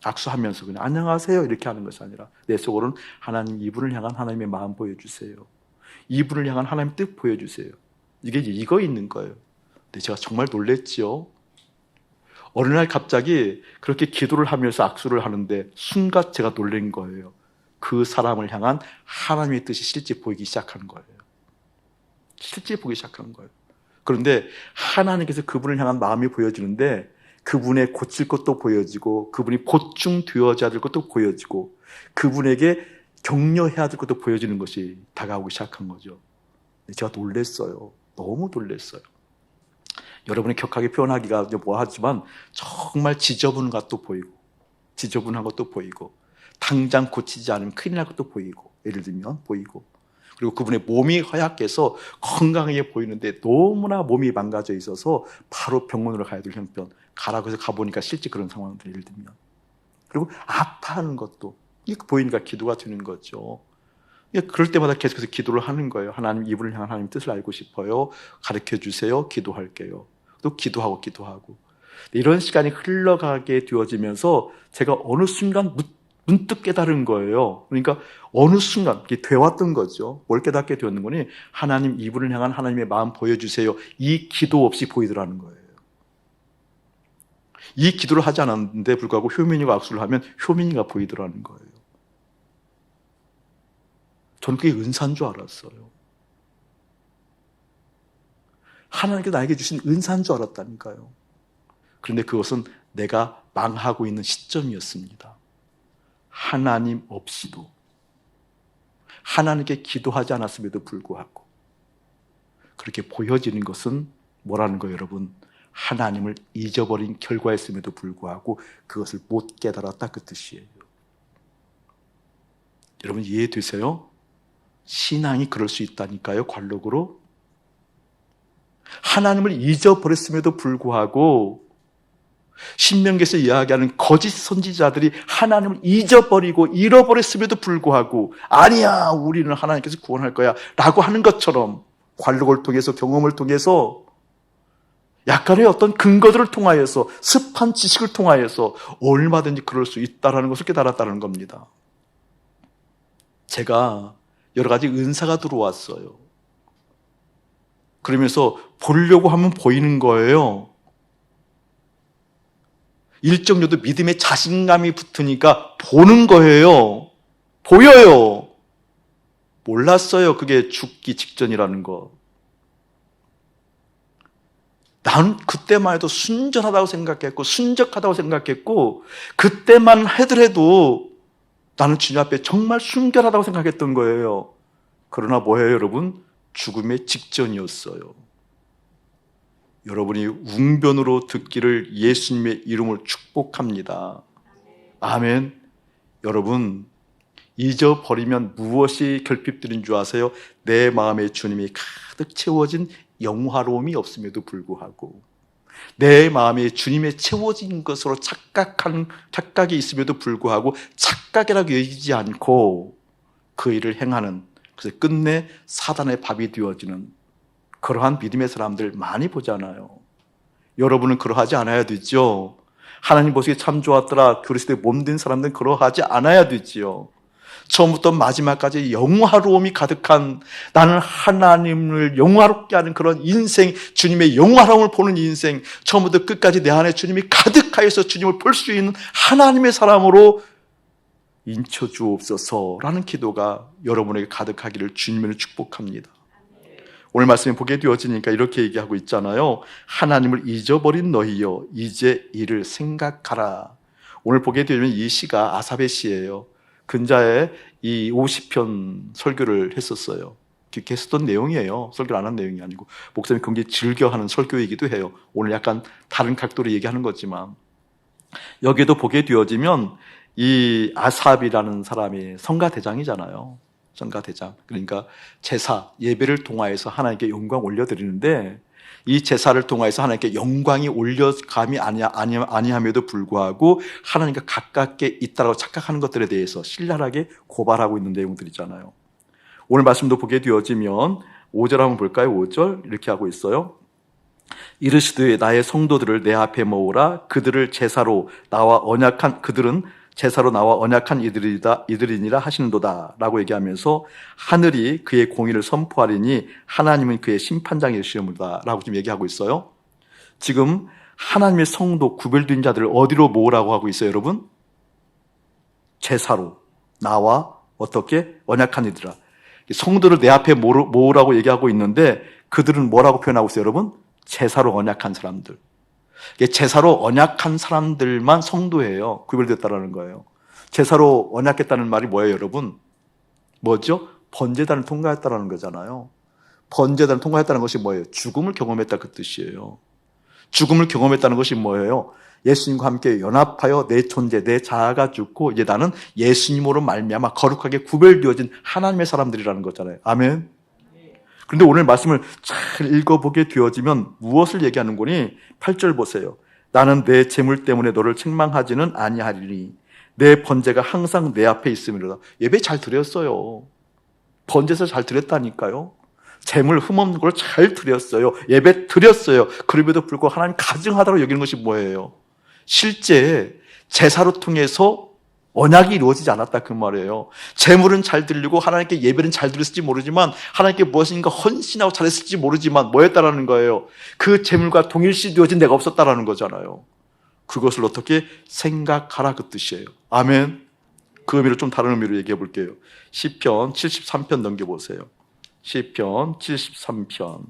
악수하면서 그냥 안녕하세요 이렇게 하는 것이 아니라 내 속으로는 하나님, 이분을 향한 하나님의 마음 보여주세요. 이분을 향한 하나님의 뜻 보여주세요. 이게 이제 이거 있는 거예요. 근데 제가 정말 놀랬지요. 어느 날 갑자기 그렇게 기도를 하면서 악수를 하는데 순간 제가 놀란 거예요. 그 사람을 향한 하나님의 뜻이 실제 보이기 시작하는 거예요. 실제 보기 시작하는 거예요. 그런데 하나님께서 그분을 향한 마음이 보여지는데 그분의 고칠 것도 보여지고 그분이 보충되어져야 될 것도 보여지고 그분에게 격려해야 될 것도 보여지는 것이 다가오기 시작한 거죠. 제가 놀랬어요. 너무 놀랬어요. 여러분이 격하게 표현하기가 뭐하지만 정말 지저분한 것도 보이고 지저분한 것도 보이고 당장 고치지 않으면 큰일 날 것도 보이고 예를 들면 보이고 그리고 그분의 몸이 허약해서 건강해 보이는데 너무나 몸이 망가져 있어서 바로 병원으로 가야 될 형편 가라고 해서 가보니까 실제 그런 상황들 예를 들면 그리고 아파하는 것도 이게 보이니까 기도가 되는 거죠. 그럴 때마다 계속해서 기도를 하는 거예요. 하나님 이분을 향한 하나님 뜻을 알고 싶어요. 가르쳐 주세요. 기도할게요. 또 기도하고 이런 시간이 흘러가게 되어지면서 제가 어느 순간 문득 깨달은 거예요. 그러니까 어느 순간 되었던 거죠. 뭘 깨닫게 되었는 거니 하나님 이분을 향한 하나님의 마음 보여주세요. 이 기도 없이 보이더라는 거예요. 이 기도를 하지 않았는데 불구하고 효민이가 악수를 하면 효민이가 보이더라는 거예요. 전 그게 은사인 줄 알았어요. 하나님께서 나에게 주신 은사인 줄 알았다니까요. 그런데 그것은 내가 망하고 있는 시점이었습니다. 하나님 없이도 하나님께 기도하지 않았음에도 불구하고 그렇게 보여지는 것은 뭐라는 거예요, 여러분? 하나님을 잊어버린 결과였음에도 불구하고 그것을 못 깨달았다 그 뜻이에요. 여러분 이해되세요? 신앙이 그럴 수 있다니까요. 관록으로 하나님을 잊어버렸음에도 불구하고 신명기에서 이야기하는 거짓 선지자들이 하나님을 잊어버리고 잃어버렸음에도 불구하고 아니야 우리는 하나님께서 구원할 거야 라고 하는 것처럼 관록을 통해서 경험을 통해서 약간의 어떤 근거들을 통하여서 습한 지식을 통하여서 얼마든지 그럴 수 있다는 것을 깨달았다는 겁니다. 제가 여러 가지 은사가 들어왔어요. 그러면서 보려고 하면 보이는 거예요. 일정 정도 믿음의 자신감이 붙으니까 보는 거예요. 보여요. 몰랐어요. 그게 죽기 직전이라는 거. 나는 그때만 해도 순전하다고 생각했고 순적하다고 생각했고 그때만 하더라도 나는 주님 앞에 정말 순결하다고 생각했던 거예요. 그러나 뭐예요, 여러분? 죽음의 직전이었어요. 여러분이 웅변으로 듣기를 예수님의 이름으로 축복합니다. 아멘. 여러분 잊어버리면 무엇이 결핍들인 줄 아세요? 내 마음에 주님이 가득 채워진 영화로움이 없음에도 불구하고 내 마음에 주님의 채워진 것으로 착각이 있음에도 불구하고 착각이라고 여기지 않고 그 일을 행하는 그래서 끝내 사단의 밥이 되어지는 그러한 믿음의 사람들 많이 보잖아요. 여러분은 그러하지 않아야 되죠. 하나님 보시기에 참 좋았더라 그리스도의 몸된 사람들은 그러하지 않아야 되지요. 처음부터 마지막까지 영화로움이 가득한 나는 하나님을 영화롭게 하는 그런 인생 주님의 영화로움을 보는 인생 처음부터 끝까지 내 안에 주님이 가득하여서 주님을 볼 수 있는 하나님의 사람으로 인쳐주옵소서라는 기도가 여러분에게 가득하기를 주님으로 축복합니다. 오늘 말씀에 보게 되어지니까 이렇게 얘기하고 있잖아요. 하나님을 잊어버린 너희여 이제 이를 생각하라. 오늘 보게 되면 이 시가 아삽의 시예요. 근자에 이 50편 설교를 했었어요. 이렇게 했었던 내용이에요. 설교를 안 한 내용이 아니고 목사님이 굉장히 즐겨하는 설교이기도 해요. 오늘 약간 다른 각도로 얘기하는 거지만 여기에도 보게 되어지면 이 아삽이라는 사람이 성가대장이잖아요. 성가대장. 그러니까 제사, 예배를 통하여서 하나님께 영광 올려드리는데 이 제사를 통하여서 하나님께 영광이 올려감이 아니함에도 불구하고 하나님과 가깝게 있다고 착각하는 것들에 대해서 신랄하게 고발하고 있는 내용들이잖아요. 오늘 말씀도 보게 되어지면 5절 한번 볼까요? 5절 이렇게 하고 있어요. 이르시되 나의 성도들을 내 앞에 모으라. 그들은 제사로 나와 언약한 이들이니라 하시는도다 라고 얘기하면서 하늘이 그의 공의를 선포하리니 하나님은 그의 심판장이시옵니다 라고 지금 얘기하고 있어요. 지금 하나님의 성도 구별된 자들을 어디로 모으라고 하고 있어요, 여러분? 제사로 나와 어떻게 언약한 이들아. 성도를 내 앞에 모으라고 얘기하고 있는데 그들은 뭐라고 표현하고 있어요, 여러분? 제사로 언약한 사람들. 제사로 언약한 사람들만 성도예요. 구별됐다라는 거예요. 제사로 언약했다는 말이 뭐예요, 여러분? 뭐죠? 번제단을 통과했다라는 거잖아요. 번제단을 통과했다는 것이 뭐예요? 죽음을 경험했다 그 뜻이에요. 죽음을 경험했다는 것이 뭐예요? 예수님과 함께 연합하여 내 존재, 내 자아가 죽고 이제 나는 예수님으로 말미암아 거룩하게 구별되어진 하나님의 사람들이라는 거잖아요. 아멘. 그런데 오늘 말씀을 잘 읽어보게 되어지면 무엇을 얘기하는 거니? 8절 보세요. 나는 내 재물 때문에 너를 책망하지는 아니하리니 내 번제가 항상 내 앞에 있음이로다. 예배 잘 드렸어요. 번제에서 잘 드렸다니까요. 재물 흠없는 걸 잘 드렸어요. 예배 드렸어요. 그럼에도 불구하고 하나님 가증하다고 여기는 것이 뭐예요? 실제 제사로 통해서 언약이 이루어지지 않았다 그 말이에요. 재물은 잘 드리고 하나님께 예배는 잘 드렸을지 모르지만 하나님께 무엇인가 헌신하고 잘했을지 모르지만 뭐였다라는 거예요? 그 재물과 동일시 되어진 내가 없었다라는 거잖아요. 그것을 어떻게 생각하라 그 뜻이에요. 아멘. 그 의미를 좀 다른 의미로 얘기해 볼게요. 시편 73편 넘겨보세요. 시편 73편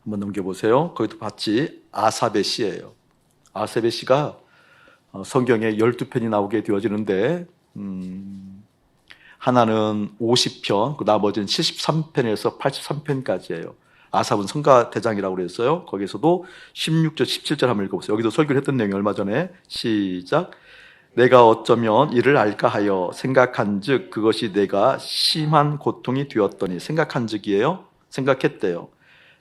한번 넘겨보세요. 거기도 같이 아삽의 시예요. 아삽의 시가 성경에 12편이 나오게 되어지는데 하나는 50편, 그 나머지는 73편에서 83편까지예요. 아삽은 성가대장이라고 그랬어요. 거기서도 16절, 17절 한번 읽어보세요. 여기도 설교를 했던 내용이 얼마 전에 시작. 내가 어쩌면 이를 알까 하여 생각한즉 그것이 내가 심한 고통이 되었더니 생각한즉이에요. 생각했대요.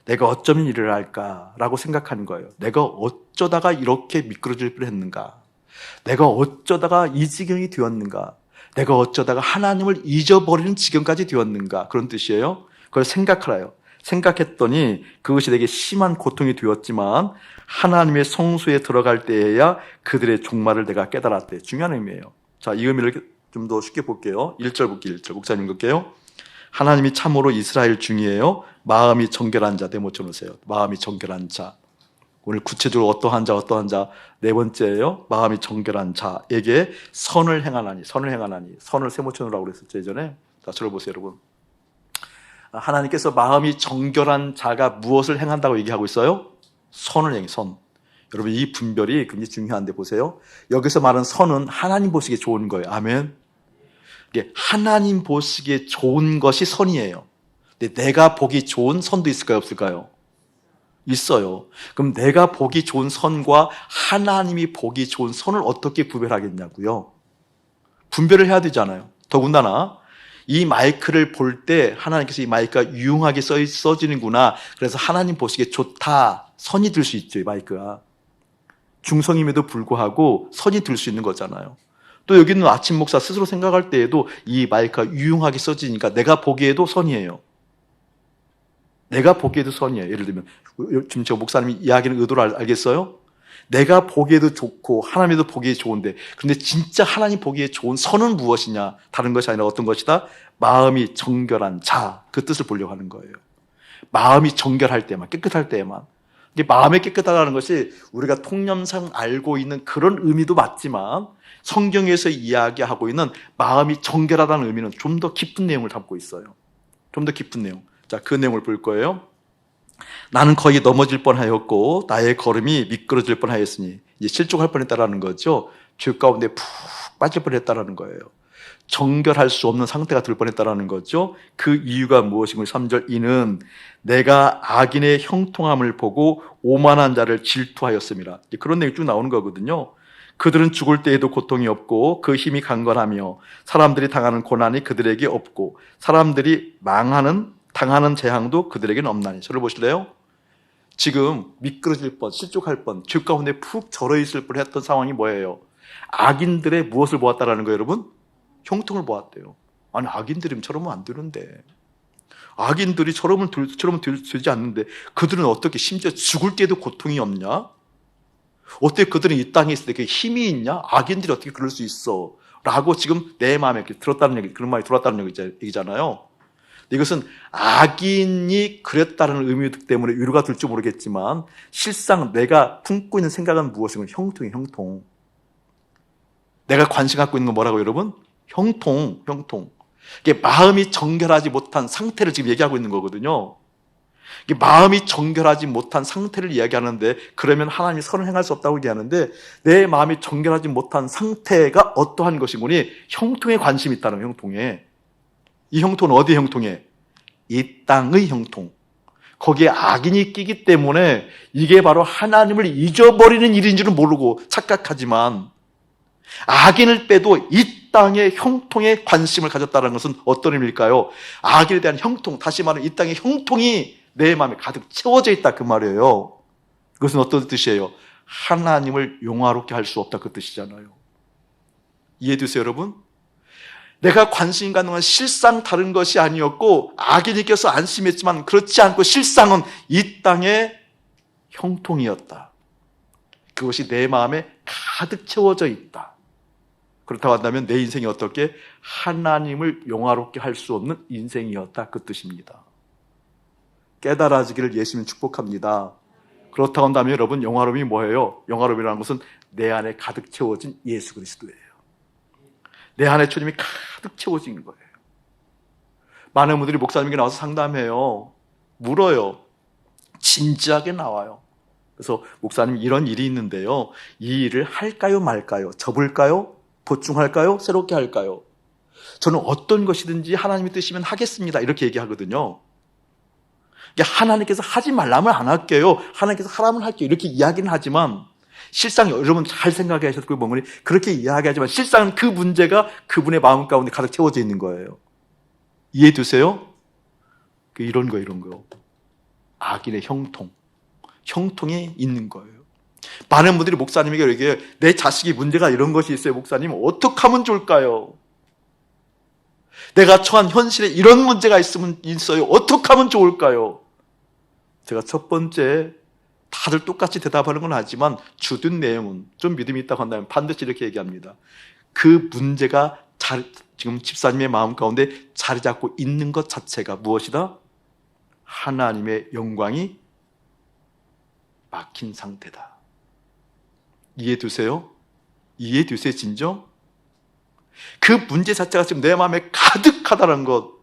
내가 어쩌면 이를 알까라고 생각하는 거예요. 내가 어쩌다가 이렇게 미끄러질 뻔했는가? 내가 어쩌다가 이 지경이 되었는가? 내가 어쩌다가 하나님을 잊어버리는 지경까지 되었는가? 그런 뜻이에요. 그걸 생각하라요. 생각했더니 그것이 되게 심한 고통이 되었지만 하나님의 성소에 들어갈 때에야 그들의 종말을 내가 깨달았대. 중요한 의미예요. 자, 이 의미를 좀 더 쉽게 볼게요. 1절 볼게요. 1절. 목사님 읽을게요. 하나님이 참으로 이스라엘 중이에요. 마음이 정결한 자. 네모 쳐놓으세요. 마음이 정결한 자. 오늘 구체적으로 어떠한 자 네 번째예요. 마음이 정결한 자에게 선을 행하나니. 선을 세모 쳐놓으라고 그랬었죠 예전에. 자, 저를 보세요 여러분. 하나님께서 마음이 정결한 자가 무엇을 행한다고 얘기하고 있어요? 선을 행해. 선. 여러분 이 분별이 굉장히 중요한데 보세요. 여기서 말하는 선은 하나님 보시기에 좋은 거예요. 아멘. 이게 하나님 보시기에 좋은 것이 선이에요. 근데 내가 보기 좋은 선도 있을까요? 없을까요? 있어요. 그럼 내가 보기 좋은 선과 하나님이 보기 좋은 선을 어떻게 구별하겠냐고요? 분별을 해야 되잖아요. 더군다나 이 마이크를 볼 때 하나님께서 이 마이크가 유용하게 써지는구나. 그래서 하나님 보시기에 좋다. 선이 들 수 있죠, 이 마이크가. 중성임에도 불구하고 선이 들 수 있는 거잖아요. 또 여기는 아침 목사 스스로 생각할 때에도 이 마이크가 유용하게 써지니까 내가 보기에도 선이에요. 내가 보기에도 선이에요. 예를 들면 지금 저 목사님이 이야기하는 의도를 알겠어요? 내가 보기에도 좋고 하나님도 보기에 좋은데 그런데 진짜 하나님 보기에 좋은 선은 무엇이냐? 다른 것이 아니라 어떤 것이다? 마음이 정결한 자. 그 뜻을 보려고 하는 거예요. 마음이 정결할 때만, 깨끗할 때만. 이게 마음이 깨끗하다는 것이 우리가 통념상 알고 있는 그런 의미도 맞지만 성경에서 이야기하고 있는 마음이 정결하다는 의미는 좀 더 깊은 내용을 담고 있어요. 좀 더 깊은 내용. 자, 그 내용을 볼 거예요. 나는 거의 넘어질 뻔하였고 나의 걸음이 미끄러질 뻔하였으니 이제 실족할 뻔했다라는 거죠. 죄 가운데 푹 빠질 뻔했다라는 거예요. 정결할 수 없는 상태가 될 뻔했다라는 거죠. 그 이유가 무엇이고 3절 이는 내가 악인의 형통함을 보고 오만한 자를 질투하였음이라. 그런 내용이 쭉 나오는 거거든요. 그들은 죽을 때에도 고통이 없고 그 힘이 강건하며 사람들이 당하는 고난이 그들에게 없고 사람들이 당하는 재앙도 그들에게는 없나니. 저를 보실래요? 지금 미끄러질 뻔, 실족할 뻔, 죄 가운데 푹 절어있을 뻔했던 상황이 뭐예요? 악인들의 무엇을 보았다라는 거예요, 여러분? 형통을 보았대요. 아니 악인들이면 저러면 안 되는데, 악인들이 저러면 되지 않는데 그들은 어떻게 심지어 죽을 때도 고통이 없냐? 어떻게 그들은 이 땅에 있을 때 힘이 있냐? 악인들이 어떻게 그럴 수 있어? 라고 지금 내 마음에 들었다는 얘기, 그런 말이 들었다는 얘기잖아요. 이것은 악인이 그랬다는 의미 때문에 위로가 될지 모르겠지만 실상 내가 품고 있는 생각은 무엇이고 형통이에요. 형통. 내가 관심 갖고 있는 건 뭐라고 여러분? 형통. 이게 마음이 정결하지 못한 상태를 지금 얘기하고 있는 거거든요. 이게 마음이 정결하지 못한 상태를 이야기하는데 그러면 하나님이 선을 행할 수 없다고 얘기하는데 내 마음이 정결하지 못한 상태가 어떠한 것이고니 형통에 관심이 있다는 형통에. 이 형통은 어디의 형통에? 이 땅의 형통. 거기에 악인이 끼기 때문에 이게 바로 하나님을 잊어버리는 일인 줄은 모르고 착각하지만, 악인을 빼도 이 땅의 형통에 관심을 가졌다는 것은 어떤 의미일까요? 악인에 대한 형통, 다시 말하면 이 땅의 형통이 내 마음에 가득 채워져 있다, 그 말이에요. 그것은 어떤 뜻이에요? 하나님을 용화롭게 할 수 없다, 그 뜻이잖아요. 이해되세요, 여러분? 내가 관심 갖는 건 실상 다른 것이 아니었고, 악인이 껴서 안심했지만 그렇지 않고 실상은 이 땅의 형통이었다. 그것이 내 마음에 가득 채워져 있다. 그렇다고 한다면 내 인생이 어떻게 하나님을 용화롭게 할 수 없는 인생이었다, 그 뜻입니다. 깨달아지기를 예수님 축복합니다. 그렇다고 한다면 여러분, 영화로움이 뭐예요? 영화로움이라는 것은 내 안에 가득 채워진 예수 그리스도예요. 내 안에 주님이 가득 채워진 거예요. 많은 분들이 목사님에게 나와서 상담해요. 물어요. 진지하게 나와요. 그래서 목사님, 이런 일이 있는데요, 이 일을 할까요 말까요? 접을까요? 보충할까요? 새롭게 할까요? 저는 어떤 것이든지 하나님이 뜻이면 하겠습니다, 이렇게 얘기하거든요. 하나님께서 하지 말라면 안 할게요, 하나님께서 하라면 할게요, 이렇게 이야기는 하지만 실상 여러분 잘 생각해 하셔서 그렇게 이야기하지만 실상은 그 문제가 그분의 마음 가운데 가득 채워져 있는 거예요. 이해되세요? 이런 거. 악인의 형통이 있는 거예요. 많은 분들이 목사님에게 이렇게, 내 자식이 문제가 이런 것이 있어요, 목사님 어떻게 하면 좋을까요? 내가 처한 현실에 이런 문제가 있어요, 어떻게 하면 좋을까요? 제가 첫 번째, 다들 똑같이 대답하는 건 아니지만 주된 내용은, 좀 믿음이 있다고 한다면 반드시 이렇게 얘기합니다. 그 문제가 지금 집사님의 마음 가운데 자리 잡고 있는 것 자체가 무엇이다? 하나님의 영광이 막힌 상태다. 이해되세요? 이해되세요, 진정? 그 문제 자체가 지금 내 마음에 가득하다는 것,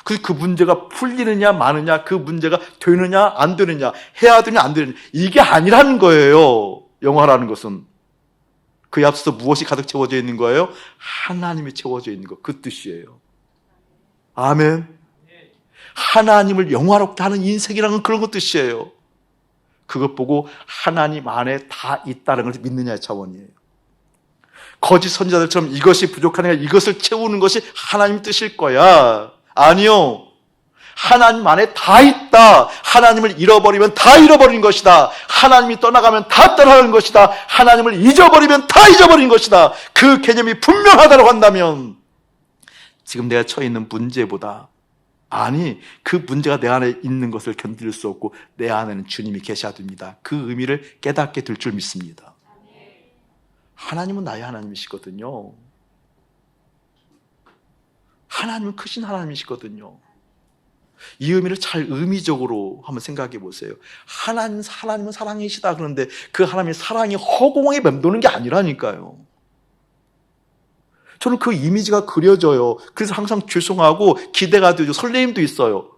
그 문제가 풀리느냐 마느냐, 그 문제가 되느냐 안 되느냐, 해야 되느냐 안 되느냐, 이게 아니라는 거예요. 영화라는 것은 그에 앞서서 무엇이 가득 채워져 있는 거예요? 하나님이 채워져 있는 것, 그 뜻이에요. 아멘. 하나님을 영화롭게 하는 인생이라는 그런 것 뜻이에요. 그것 보고 하나님 안에 다 있다는 것을 믿느냐의 차원이에요. 거짓 선지자들처럼 이것이 부족하니까 이것을 채우는 것이 하나님 뜻일 거야. 아니요. 하나님 안에 다 있다. 하나님을 잃어버리면 다 잃어버린 것이다. 하나님이 떠나가면 다 떠나가는 것이다. 하나님을 잊어버리면 다 잊어버린 것이다. 그 개념이 분명하다고 한다면 지금 내가 처해 있는 문제보다, 아니, 그 문제가 내 안에 있는 것을 견딜 수 없고 내 안에는 주님이 계셔야 됩니다. 그 의미를 깨닫게 될 줄 믿습니다. 하나님은 나의 하나님이시거든요. 하나님은 크신 하나님이시거든요. 이 의미를 잘 의미적으로 한번 생각해 보세요. 하나님은 사랑이시다 그러는데 그 하나님의 사랑이 허공에 맴도는 게 아니라니까요. 저는 그 이미지가 그려져요. 그래서 항상 죄송하고 기대가 되죠. 설레임도 있어요.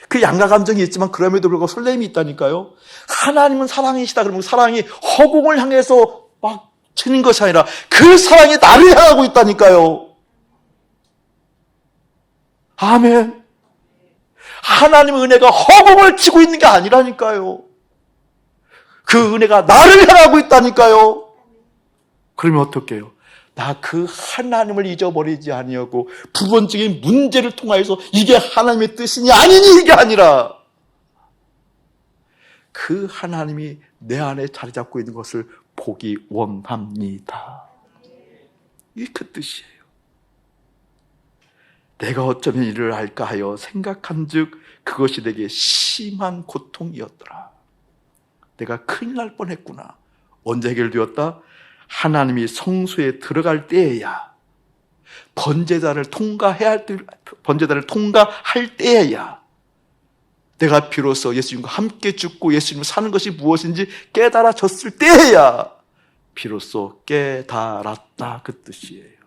그 양가 감정이 있지만 그럼에도 불구하고 설레임이 있다니까요. 하나님은 사랑이시다 그러면 사랑이 허공을 향해서 막 치는 것이 아니라 그 사랑이 나를 향하고 있다니까요. 아멘. 하나님의 은혜가 허공을 치고 있는 게 아니라니까요. 그 은혜가 나를 향하고 있다니까요. 그러면 어떻게 해요? 나 그 하나님을 잊어버리지 아니하고 부분적인 문제를 통하여서 이게 하나님의 뜻이니 아니니 이게 아니라 그 하나님이 내 안에 자리 잡고 있는 것을 보기 원합니다. 이게 그 뜻이에요. 내가 어쩌면 이를 알까 하여 생각한즉 그것이 내게 심한 고통이었더라. 내가 큰일 날 뻔했구나. 언제 해결되었다? 하나님이 성소에 들어갈 때에야, 번제단을 통과할 때에야 내가 비로소 예수님과 함께 죽고 예수님을 사는 것이 무엇인지 깨달아졌을 때에야 비로소 깨달았다, 그 뜻이에요.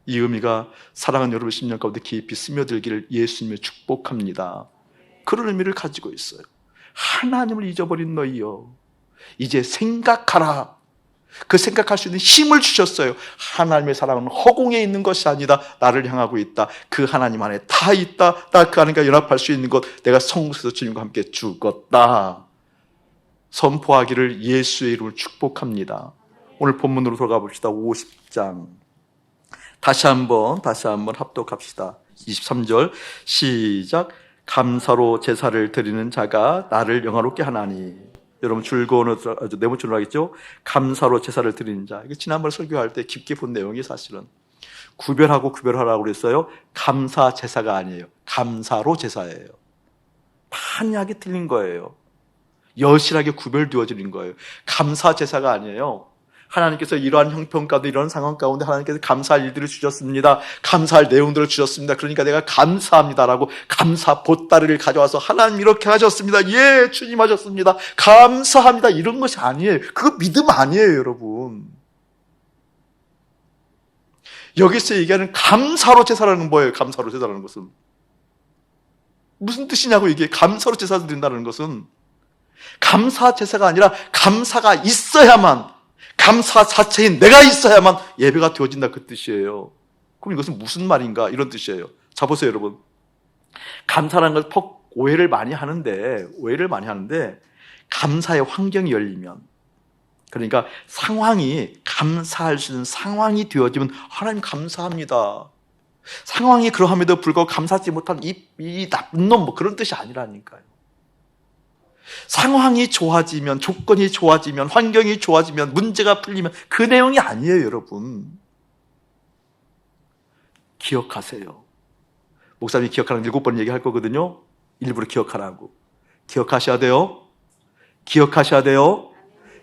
이 의미가 사랑하는 여러분 심령 가운데 깊이 스며들기를 예수님을 축복합니다. 그런 의미를 가지고 있어요. 하나님을 잊어버린 너희여, 이제 생각하라. 그 생각할 수 있는 힘을 주셨어요. 하나님의 사랑은 허공에 있는 것이 아니다. 나를 향하고 있다. 그 하나님 안에 다 있다. 나 그 하나님과 연합할 수 있는 것, 내가 성소에서 주님과 함께 죽었다 선포하기를 예수의 이름으로 축복합니다. 오늘 본문으로 돌아가 봅시다. 50장 다시 한번 합독합시다. 23절 시작. 감사로 제사를 드리는 자가 나를 영화롭게 하나니. 여러분 줄거는 네모줄로 하겠죠? 감사로 제사를 드리는 자. 이게 지난번 설교할 때 깊게 본 내용이 사실은 구별하라고 그랬어요. 감사 제사가 아니에요. 감사로 제사예요. 판이하게 틀린 거예요. 여실하게 구별되어지는 거예요. 감사 제사가 아니에요. 하나님께서 이러한 형편 가운데, 이런 상황 가운데 하나님께서 감사할 일들을 주셨습니다. 감사할 내용들을 주셨습니다. 그러니까 내가 감사합니다라고 감사 보따리를 가져와서 하나님 이렇게 하셨습니다. 예, 주님 하셨습니다. 감사합니다. 이런 것이 아니에요. 그거 믿음 아니에요, 여러분. 여기서 얘기하는 감사로 제사라는 건 뭐예요? 감사로 제사라는 것은 무슨 뜻이냐고. 이게 감사로 제사를 드린다는 것은 감사 제사가 아니라 감사가 있어야만, 감사 자체인 내가 있어야만 예배가 되어진다, 그 뜻이에요. 그럼 이것은 무슨 말인가? 이런 뜻이에요. 자, 보세요, 여러분. 감사라는 걸 오해를 많이 하는데 감사의 환경이 열리면, 그러니까 상황이, 감사할 수 있는 상황이 되어지면 하나님 감사합니다. 상황이 그러함에도 불구하고 감사하지 못한 이 나쁜 놈, 뭐 그런 뜻이 아니라니까요. 상황이 좋아지면, 조건이 좋아지면, 환경이 좋아지면, 문제가 풀리면 그 내용이 아니에요, 여러분. 기억하세요. 목사님이 기억하는 7번 얘기할 거거든요. 일부러 기억하라고. 기억하셔야 돼요. 기억하셔야 돼요.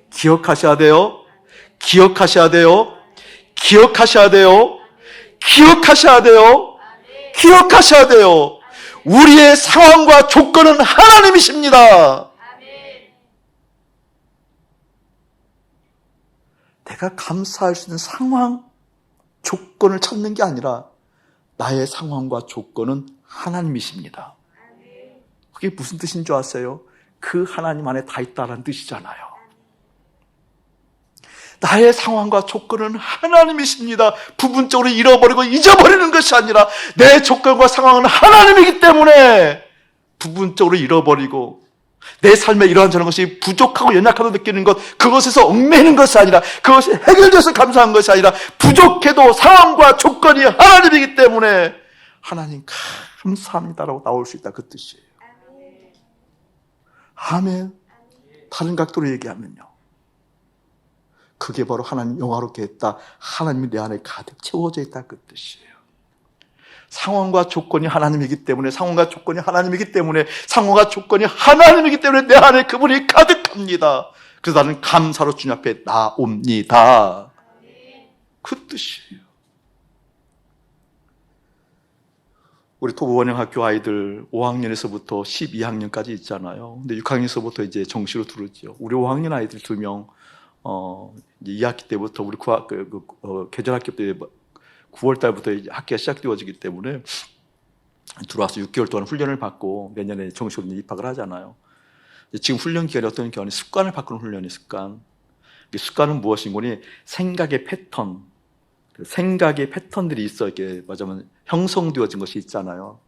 기억하셔야 돼요. 기억하셔야 돼요. 기억하셔야 돼요. 기억하셔야 돼요. 기억하셔야 돼요. 우리의 상황과 조건은 하나님이십니다. 내가 감사할 수 있는 상황, 조건을 찾는 게 아니라 나의 상황과 조건은 하나님이십니다. 그게 무슨 뜻인 줄 아세요? 그 하나님 안에 다 있다는 뜻이잖아요. 나의 상황과 조건은 하나님이십니다. 부분적으로 잃어버리고 잊어버리는 것이 아니라 내 조건과 상황은 하나님이기 때문에 부분적으로 잃어버리고 내 삶에 이러한 저런 것이 부족하고 연약하다고 느끼는 것, 그것에서 얽매이는 것이 아니라, 그것이 해결돼서 감사한 것이 아니라 부족해도 상황과 조건이 하나님이기 때문에 하나님 감사합니다라고 나올 수 있다, 그 뜻이에요. 아멘. 다른 각도로 얘기하면요, 그게 바로 하나님 영화롭게 했다, 하나님이 내 안에 가득 채워져 있다, 그 뜻이에요. 상황과 조건이 하나님이기 때문에, 상황과 조건이 하나님이기 때문에, 상황과 조건이 하나님이기 때문에 내 안에 그분이 가득합니다. 그래서 나는 감사로 주님 앞에 나옵니다, 그 뜻이에요. 우리 토부원영학교 아이들 5학년에서부터 12학년까지 있잖아요. 근데 6학년에서부터 이제 정시로 들어오죠. 우리 5학년 아이들 2명, 이제 2학기 때부터 우리 계절학교 때 9월 달부터 이제 학기가 시작되어지기 때문에 들어와서 6개월 동안 훈련을 받고 내년에 정식으로 입학을 하잖아요. 지금 훈련 기간이 어떤 기간이 습관을 바꾸는 훈련이 습관. 습관은 무엇인 거니? 생각의 패턴. 생각의 패턴들이 있어 이렇게 말하자면 형성되어진 것이 있잖아요.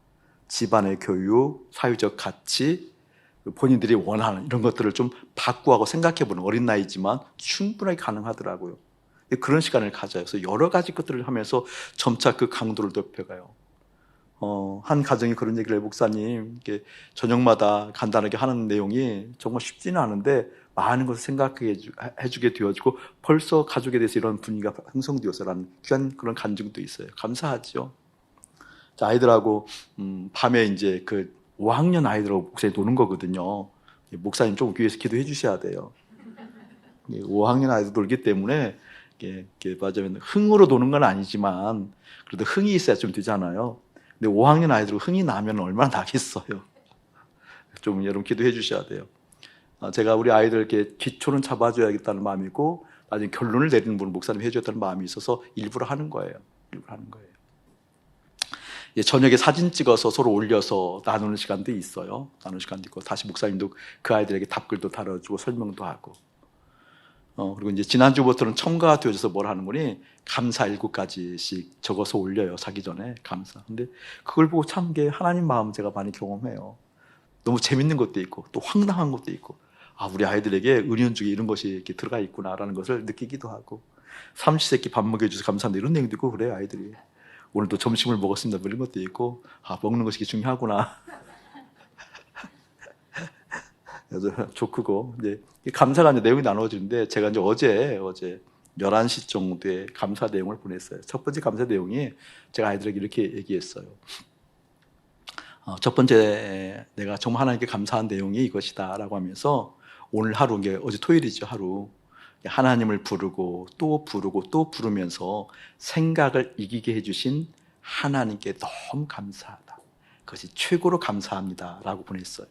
집안의 교육, 사회적 가치, 본인들이 원하는 이런 것들을 좀 바꾸고 생각해보는 어린 나이지만 충분하게 가능하더라고요. 그런 시간을 가져요. 그래서 여러 가지 것들을 하면서 점차 그 강도를 높여가요. 한 가정이 그런 얘기를 해요. 목사님, 이렇게 저녁마다 간단하게 하는 내용이 정말 쉽지는 않은데 많은 것을 생각해주게 되어지고 벌써 가족에 대해서 이런 분위기가 형성되어서라는 귀한 그런 간증도 있어요. 감사하죠. 자, 아이들하고 밤에 이제 그 5학년 아이들하고 목사님 노는 거거든요. 목사님 좀 위해서 기도해 주셔야 돼요. 5학년 아이들 놀기 때문에 이게 맞으면 흥으로 노는 건 아니지만 그래도 흥이 있어야 좀 되잖아요. 근데 5학년 아이들 흥이 나면 얼마나 나겠어요. 좀 여러분 기도해 주셔야 돼요. 제가 우리 아이들에게 기초는 잡아줘야겠다는 마음이고 나중에 결론을 내리는 분을 목사님이 해줘야겠다는 마음이 있어서 일부러 하는 거예요. 저녁에 사진 찍어서 서로 올려서 나누는 시간도 있어요. 나누는 시간도 있고 다시 목사님도 그 아이들에게 답글도 달아주고 설명도 하고. 그리고 이제 지난주부터는 첨가가 되어져서 뭘 하는 거니? 감사 7가지씩 적어서 올려요. 자기 전에 감사. 근데 그걸 보고 참 게 하나님 마음 제가 많이 경험해요. 너무 재밌는 것도 있고 또 황당한 것도 있고, 아, 우리 아이들에게 은연중에 이런 것이 이렇게 들어가 있구나라는 것을 느끼기도 하고, 삼시세끼 밥 먹여줘서 감사합니다 이런 내용도 있고 그래요. 아이들이 오늘도 점심을 먹었습니다 뭐 이런 것도 있고, 아, 먹는 것이 중요하구나. 그래서 좋고, 이제 감사가 이제 내용이 나눠지는데, 제가 이제 어제 11시 정도에 감사 내용을 보냈어요. 첫 번째 감사 내용이 제가 아이들에게 이렇게 얘기했어요. 첫 번째, 내가 정말 하나님께 감사한 내용이 이것이다 라고 하면서, 오늘 하루, 이게 어제 토요일이죠. 하루 하나님을 부르고 또 부르고 또 부르면서 생각을 이기게 해주신 하나님께 너무 감사하다, 그것이 최고로 감사합니다 라고 보냈어요.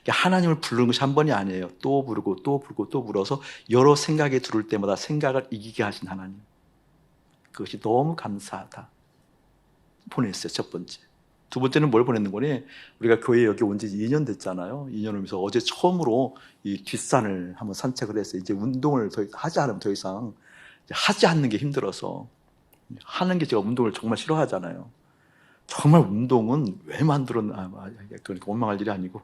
하나님을 부르는 것이 한 번이 아니에요. 또 부르고 또 부르고 또 불어서 여러 생각이 들어올 때마다 생각을 이기게 하신 하나님, 그것이 너무 감사하다 보냈어요. 첫 번째. 두 번째는 뭘 보냈는 거니? 우리가 교회 여기 온 지 2년 됐잖아요. 2년 오면서 어제 처음으로 이 뒷산을 한번 산책을 했어요. 이제 운동을 더 하지 않으면 더 이상 하지 않는 게 힘들어서, 하는 게, 제가 운동을 정말 싫어하잖아요. 정말 운동은 왜 만들었나, 그러니까 원망할 일이 아니고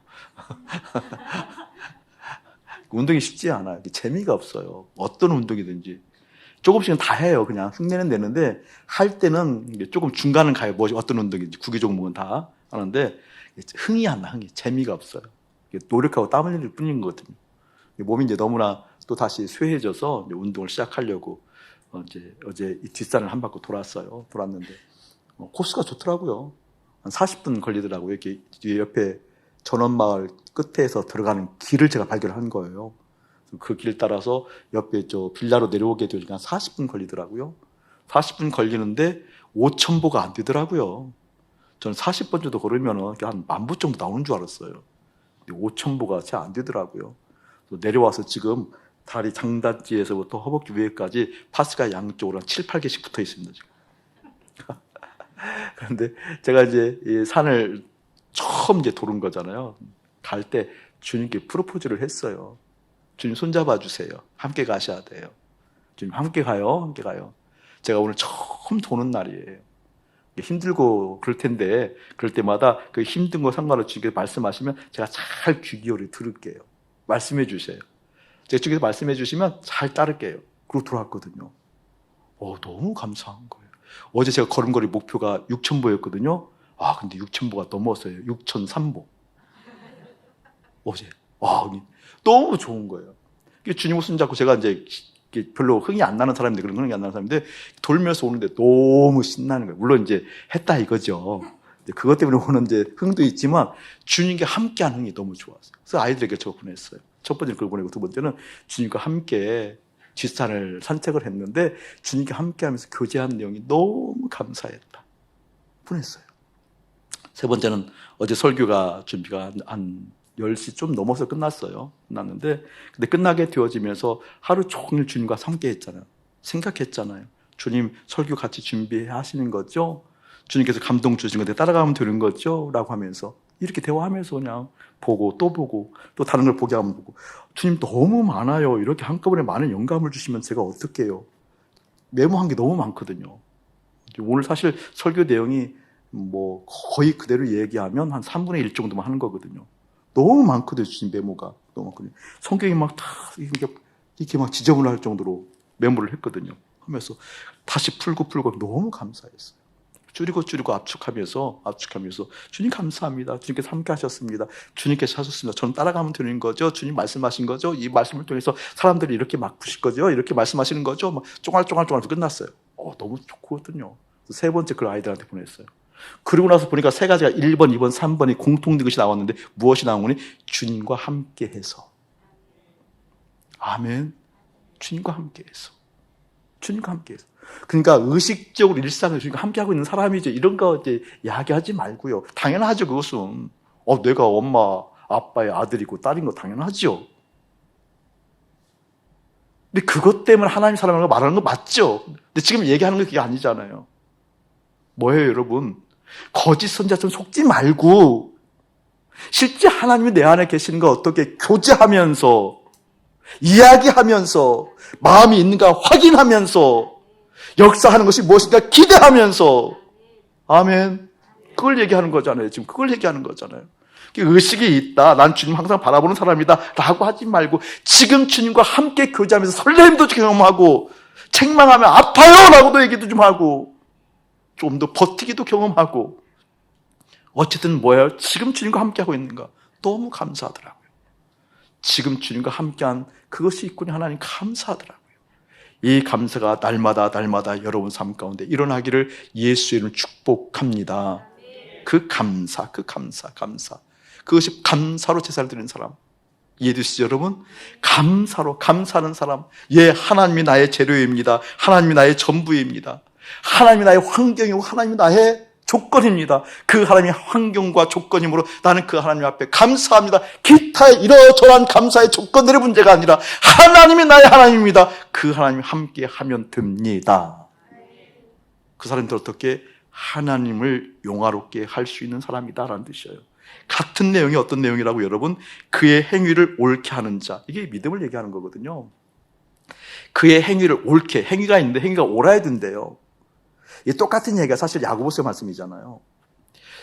운동이 쉽지 않아요. 재미가 없어요. 어떤 운동이든지 조금씩은 다 해요. 그냥 흉내는 내는데, 할 때는 조금 중간은 가요. 뭐 어떤 운동인지 구기 종목은 다 하는데 흥이 안 나. 흥이, 재미가 없어요. 노력하고 땀 흘릴 뿐인 거거든요. 몸이 이제 너무나 또 다시 쇠해져서 운동을 시작하려고 어제 이 뒷산을 한 바퀴 돌았는데 코스가 좋더라고요. 한 40분 걸리더라고요. 이렇게 옆에 전원마을 끝에서 들어가는 길을 제가 발견한 거예요. 그 길 따라서 옆에 저 빌라로 내려오게 되니까 한 40분 걸리더라고요. 40분 걸리는데 5,000보가 안 되더라고요. 저는 40분 정도 걸으면 한 10,000부 정도 나오는 줄 알았어요. 5,000보가 잘 안 되더라고요. 내려와서 지금 다리 장단지에서부터 허벅지 위에까지 파스가 양쪽으로 한 7, 8개씩 붙어 있습니다. 지금. 그런데 제가 이제 이 산을 처음 이제 도는 거잖아요. 갈 때 주님께 프로포즈를 했어요. 주님 손잡아 주세요. 함께 가셔야 돼요. 주님 함께 가요. 함께 가요. 제가 오늘 처음 도는 날이에요. 힘들고 그럴 텐데, 그럴 때마다 그 힘든 거 상관없이 주님께서 말씀하시면 제가 잘 귀 기울여 들을게요. 말씀해 주세요. 제가 주님께서 말씀해 주시면 잘 따를게요. 그러고 돌아왔거든요. 너무 감사한 거예요. 어제 제가 걸음걸이 목표가 6,000보였거든요. 근데 6,000보가 넘었어요. 6,003보. 어제. 너무 좋은 거예요. 주님 손잡고, 제가 이제 별로 흥이 안 나는 사람인데, 그런 흥이 안 나는 사람인데, 돌면서 오는데 너무 신나는 거예요. 물론 이제 했다 이거죠. 그것 때문에 오는 이제 흥도 있지만, 주님과 함께하는 흥이 너무 좋았어요. 그래서 아이들에게 저거 보냈어요. 첫 번째는 그걸 보내고, 두 번째는 주님과 함께 뒷산을 산책을 했는데, 주님과 함께 하면서 교제한 내용이 너무 감사했다 보냈어요. 세 번째는 어제 설교가 준비가 한 10시 좀 넘어서 끝났는데, 근데 끝나게 되어지면서 하루 종일 주님과 함께 했잖아요. 생각했잖아요. 주님 설교 같이 준비하시는 거죠? 주님께서 감동 주신 건데 따라가면 되는 거죠? 라고 하면서 이렇게 대화하면서 그냥 보고 또 다른 걸 보게 하면 보고, 주님 너무 많아요. 이렇게 한꺼번에 많은 영감을 주시면 제가 어떻게 해요? 메모한 게 너무 많거든요. 오늘 사실 설교 내용이 뭐 거의 그대로 얘기하면 한 3분의 1 정도만 하는 거거든요. 너무 많거든요. 주신 메모가 너무 많거든요. 성경이 막 다 이렇게 막 지저분할 정도로 메모를 했거든요. 하면서 다시 풀고 너무 감사했어요. 줄이고 압축하면서 주님 감사합니다. 주님께서 함께 하셨습니다. 주님께서 하셨습니다. 저는 따라가면 되는 거죠. 주님 말씀하신 거죠. 이 말씀을 통해서 사람들이 이렇게 막 부실 거죠. 이렇게 말씀하시는 거죠. 막 쫑알쫑알 끝났어요. 너무 좋거든요. 세 번째 글 아이들한테 보냈어요. 그리고 나서 보니까 세 가지가 1번, 2번, 3번이 공통된 것이 나왔는데, 무엇이 나온 거니? 주님과 함께해서. 아멘. 주님과 함께해서. 그러니까 의식적으로 일상을 주님과 함께하고 있는 사람이죠. 이런 거 이제 이야기하지 말고요. 당연하죠. 그것은 내가 엄마 아빠의 아들이고 딸인 거 당연하죠. 근데 그것 때문에 하나님 사랑하는 거 말하는 거 맞죠? 근데 지금 얘기하는 게 그게 아니잖아요. 뭐예요, 여러분? 거짓 선자처럼 속지 말고, 실제 하나님이 내 안에 계시는 거 어떻게 교제하면서 이야기하면서 마음이 있는가 확인하면서 역사하는 것이 무엇인가 기대하면서 아멘. 그걸 얘기하는 거잖아요. 지금 그걸 얘기하는 거잖아요. 의식이 있다. 난 주님 항상 바라보는 사람이다. 라고 하지 말고 지금 주님과 함께 교제하면서 설렘도 경험하고 책망하면 아파요. 라고도 얘기도 좀 하고 좀 더 버티기도 경험하고 어쨌든 뭐예요? 지금 주님과 함께하고 있는가? 너무 감사하더라고요. 지금 주님과 함께한 그것이 있군요. 하나님 감사하더라고요. 이 감사가 날마다 여러분 삶 가운데 일어나기를 예수의 이름으로 축복합니다. 그 감사. 그것이 감사로 제사를 드리는 사람. 이해되시죠, 여러분? 감사하는 사람. 예, 하나님이 나의 재료입니다. 하나님이 나의 전부입니다. 하나님이 나의 환경이고 하나님이 나의 조건입니다. 그 하나님의 환경과 조건이므로 나는 그 하나님 앞에 감사합니다. 기타의 이러저러한 감사의 조건들의 문제가 아니라 하나님이 나의 하나님입니다. 그 하나님이 함께 하면 됩니다. 그 사람들 어떻게 하나님을 용화롭게 할 수 있는 사람이다라는 뜻이에요. 같은 내용이 어떤 내용이라고 여러분? 그의 행위를 옳게 하는 자. 이게 믿음을 얘기하는 거거든요. 그의 행위를 옳게, 행위가 있는데 행위가 옳아야 된대요. 이 똑같은 얘기가 사실 야고보서 말씀이잖아요.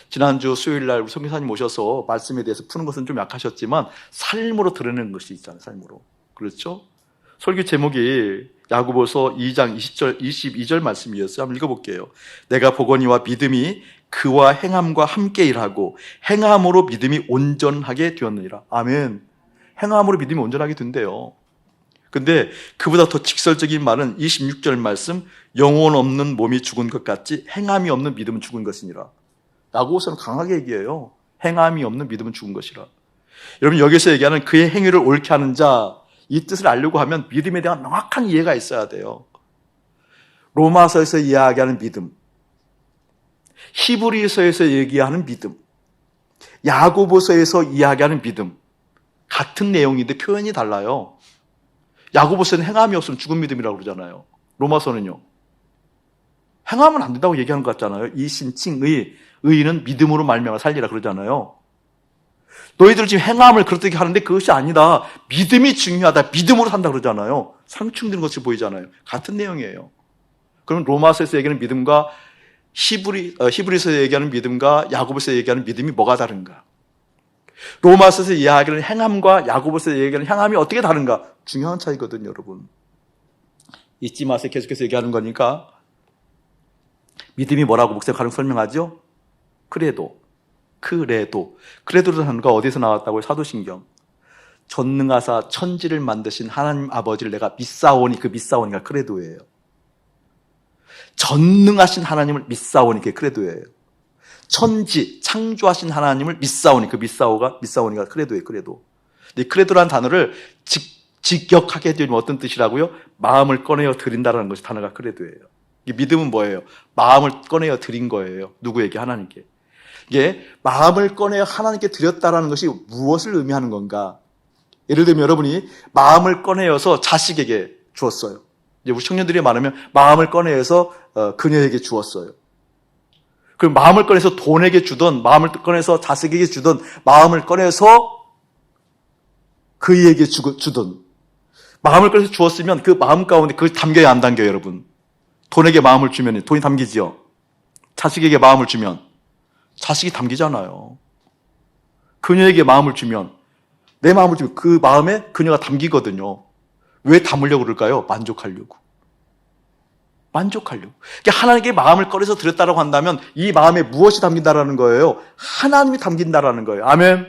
지난주 수요일날 성교사님 오셔서 말씀에 대해서 푸는 것은 좀 약하셨지만 삶으로 드러내는 것이 있잖아요. 삶으로. 그렇죠? 설교 제목이 야고보서 2장 20절, 22절 말씀이었어요. 한번 읽어볼게요. 내가 보거니와 믿음이 그와 행함과 함께 일하고 행함으로 믿음이 온전하게 되었느니라. 아멘. 행함으로 믿음이 온전하게 된대요. 근데 그보다 더 직설적인 말은 26절 말씀, 영혼 없는 몸이 죽은 것 같이 행함이 없는 믿음은 죽은 것이니라. 야고보서는 강하게 얘기해요. 행함이 없는 믿음은 죽은 것이라. 여러분 여기서 얘기하는 그의 행위를 옳게 하는 자, 이 뜻을 알려고 하면 믿음에 대한 명확한 이해가 있어야 돼요. 로마서에서 이야기하는 믿음, 히브리서에서 얘기하는 믿음, 야고보서에서 이야기하는 믿음, 같은 내용인데 표현이 달라요. 야고보서는 행함이 없으면 죽은 믿음이라고 그러잖아요. 로마서는요. 행하면 안 된다고 얘기하는 것 같잖아요. 이신칭의, 의는 믿음으로 말미암아 살리라 그러잖아요. 너희들 지금 행함을 그렇게 하는데 그것이 아니다. 믿음이 중요하다. 믿음으로 산다 그러잖아요. 상충되는 것이 보이잖아요. 같은 내용이에요. 그럼 로마서에서 얘기하는 믿음과 히브리서에서 얘기하는 믿음과 야고보서에서 얘기하는 믿음이 뭐가 다른가? 로마서에서 이야기하는 행함과 야고보서에서 얘기하는 행함이 어떻게 다른가? 중요한 차이거든요, 여러분. 잊지 마세요. 계속해서 얘기하는 거니까. 믿음이 뭐라고 목사님 설명하죠? 그래도라는 거 어디서 나왔다고요? 사도신경. 전능하사 천지를 만드신 하나님 아버지를 내가 믿사오니, 그 믿사오니가 그래도예요. 전능하신 하나님을 믿사오니, 그게 그래도예요. 천지, 창조하신 하나님을 믿사오니, 그 믿사오니가 그래도예요, 그래도. 근데 그래도라는 단어를 직역하게 되면 어떤 뜻이라고요? 마음을 꺼내어 드린다라는 것이 단어가 그래도예요. 믿음은 뭐예요? 마음을 꺼내어 드린 거예요. 누구에게? 하나님께. 이게 마음을 꺼내어 하나님께 드렸다라는 것이 무엇을 의미하는 건가? 예를 들면 여러분이 마음을 꺼내어서 자식에게 주었어요. 이제 우리 청년들이 말하면 마음을 꺼내어서 그녀에게 주었어요. 그럼 마음을 꺼내서 돈에게 주든, 마음을 꺼내서 자식에게 주든, 마음을 꺼내서 그이에게 주든, 마음을 꺼내서 주었으면 그 마음 가운데 그것이 담겨야 안 담겨요, 여러분? 돈에게 마음을 주면 돈이 담기지요. 자식에게 마음을 주면 자식이 담기잖아요. 그녀에게 마음을 주면, 내 마음을 주면 그 마음에 그녀가 담기거든요. 왜 담으려고 그럴까요? 만족하려고. 그러니까 하나님께 마음을 꺼내서 드렸다고 한다면 이 마음에 무엇이 담긴다라는 거예요? 하나님이 담긴다라는 거예요. 아멘.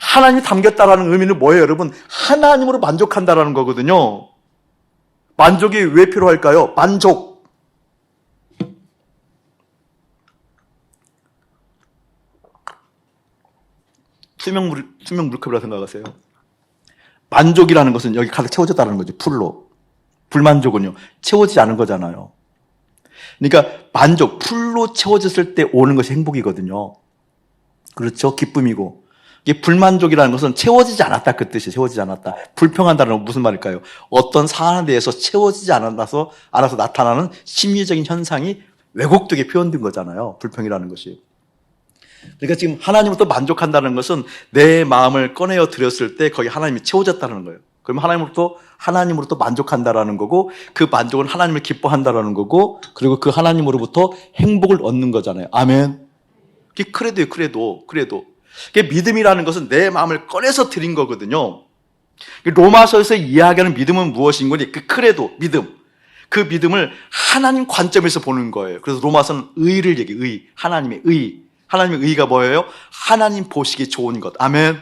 하나님이 담겼다라는 의미는 뭐예요, 여러분? 하나님으로 만족한다라는 거거든요. 만족이 왜 필요할까요? 만족. 투명 물컵이라고 생각하세요. 만족이라는 것은 여기 가득 채워졌다는 거죠. 풀로. 불만족은요, 채워지지 않은 거잖아요. 그러니까 만족, 풀로 채워졌을 때 오는 것이 행복이거든요. 그렇죠? 기쁨이고. 이게 불만족이라는 것은 채워지지 않았다, 그 뜻이에요. 채워지지 않았다. 불평한다는 건 무슨 말일까요? 어떤 사안에 대해서 채워지지 않아서 나타나는 심리적인 현상이 왜곡되게 표현된 거잖아요. 불평이라는 것이. 그러니까 지금 하나님으로부터 만족한다는 것은 내 마음을 꺼내어 드렸을 때 거기 하나님이 채워졌다는 거예요. 그럼 하나님으로부터 만족한다라는 거고, 그 만족은 하나님을 기뻐한다라는 거고, 그리고 그 하나님으로부터 행복을 얻는 거잖아요. 아멘. 그게 크레도예요. 크레도. 그게 믿음이라는 것은 내 마음을 꺼내서 드린 거거든요. 로마서에서 이야기하는 믿음은 무엇인 거니? 그 크레도, 믿음. 그 믿음을 하나님 관점에서 보는 거예요. 그래서 로마서는 의를 얘기해요. 하나님의 의. 하나님의 의가 뭐예요? 하나님 보시기 좋은 것. 아멘.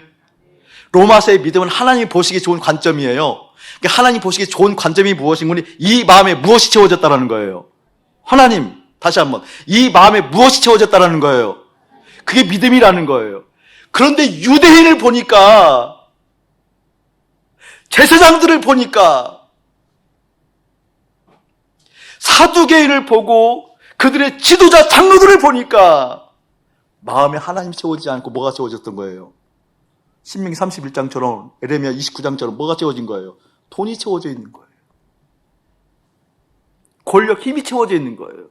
로마서의 믿음은 하나님 보시기 좋은 관점이에요. 그러니까 하나님 보시기 좋은 관점이 무엇인 거니? 이 마음에 무엇이 채워졌다는 거예요. 하나님, 다시 한번. 이 마음에 무엇이 채워졌다는 거예요. 그게 믿음이라는 거예요. 그런데 유대인을 보니까, 제사장들을 보니까, 사두개인을 보고 그들의 지도자 장로들을 보니까 마음에 하나님이 채워지지 않고 뭐가 채워졌던 거예요? 신명기 31장처럼 에레미야 29장처럼 뭐가 채워진 거예요? 돈이 채워져 있는 거예요. 권력, 힘이 채워져 있는 거예요.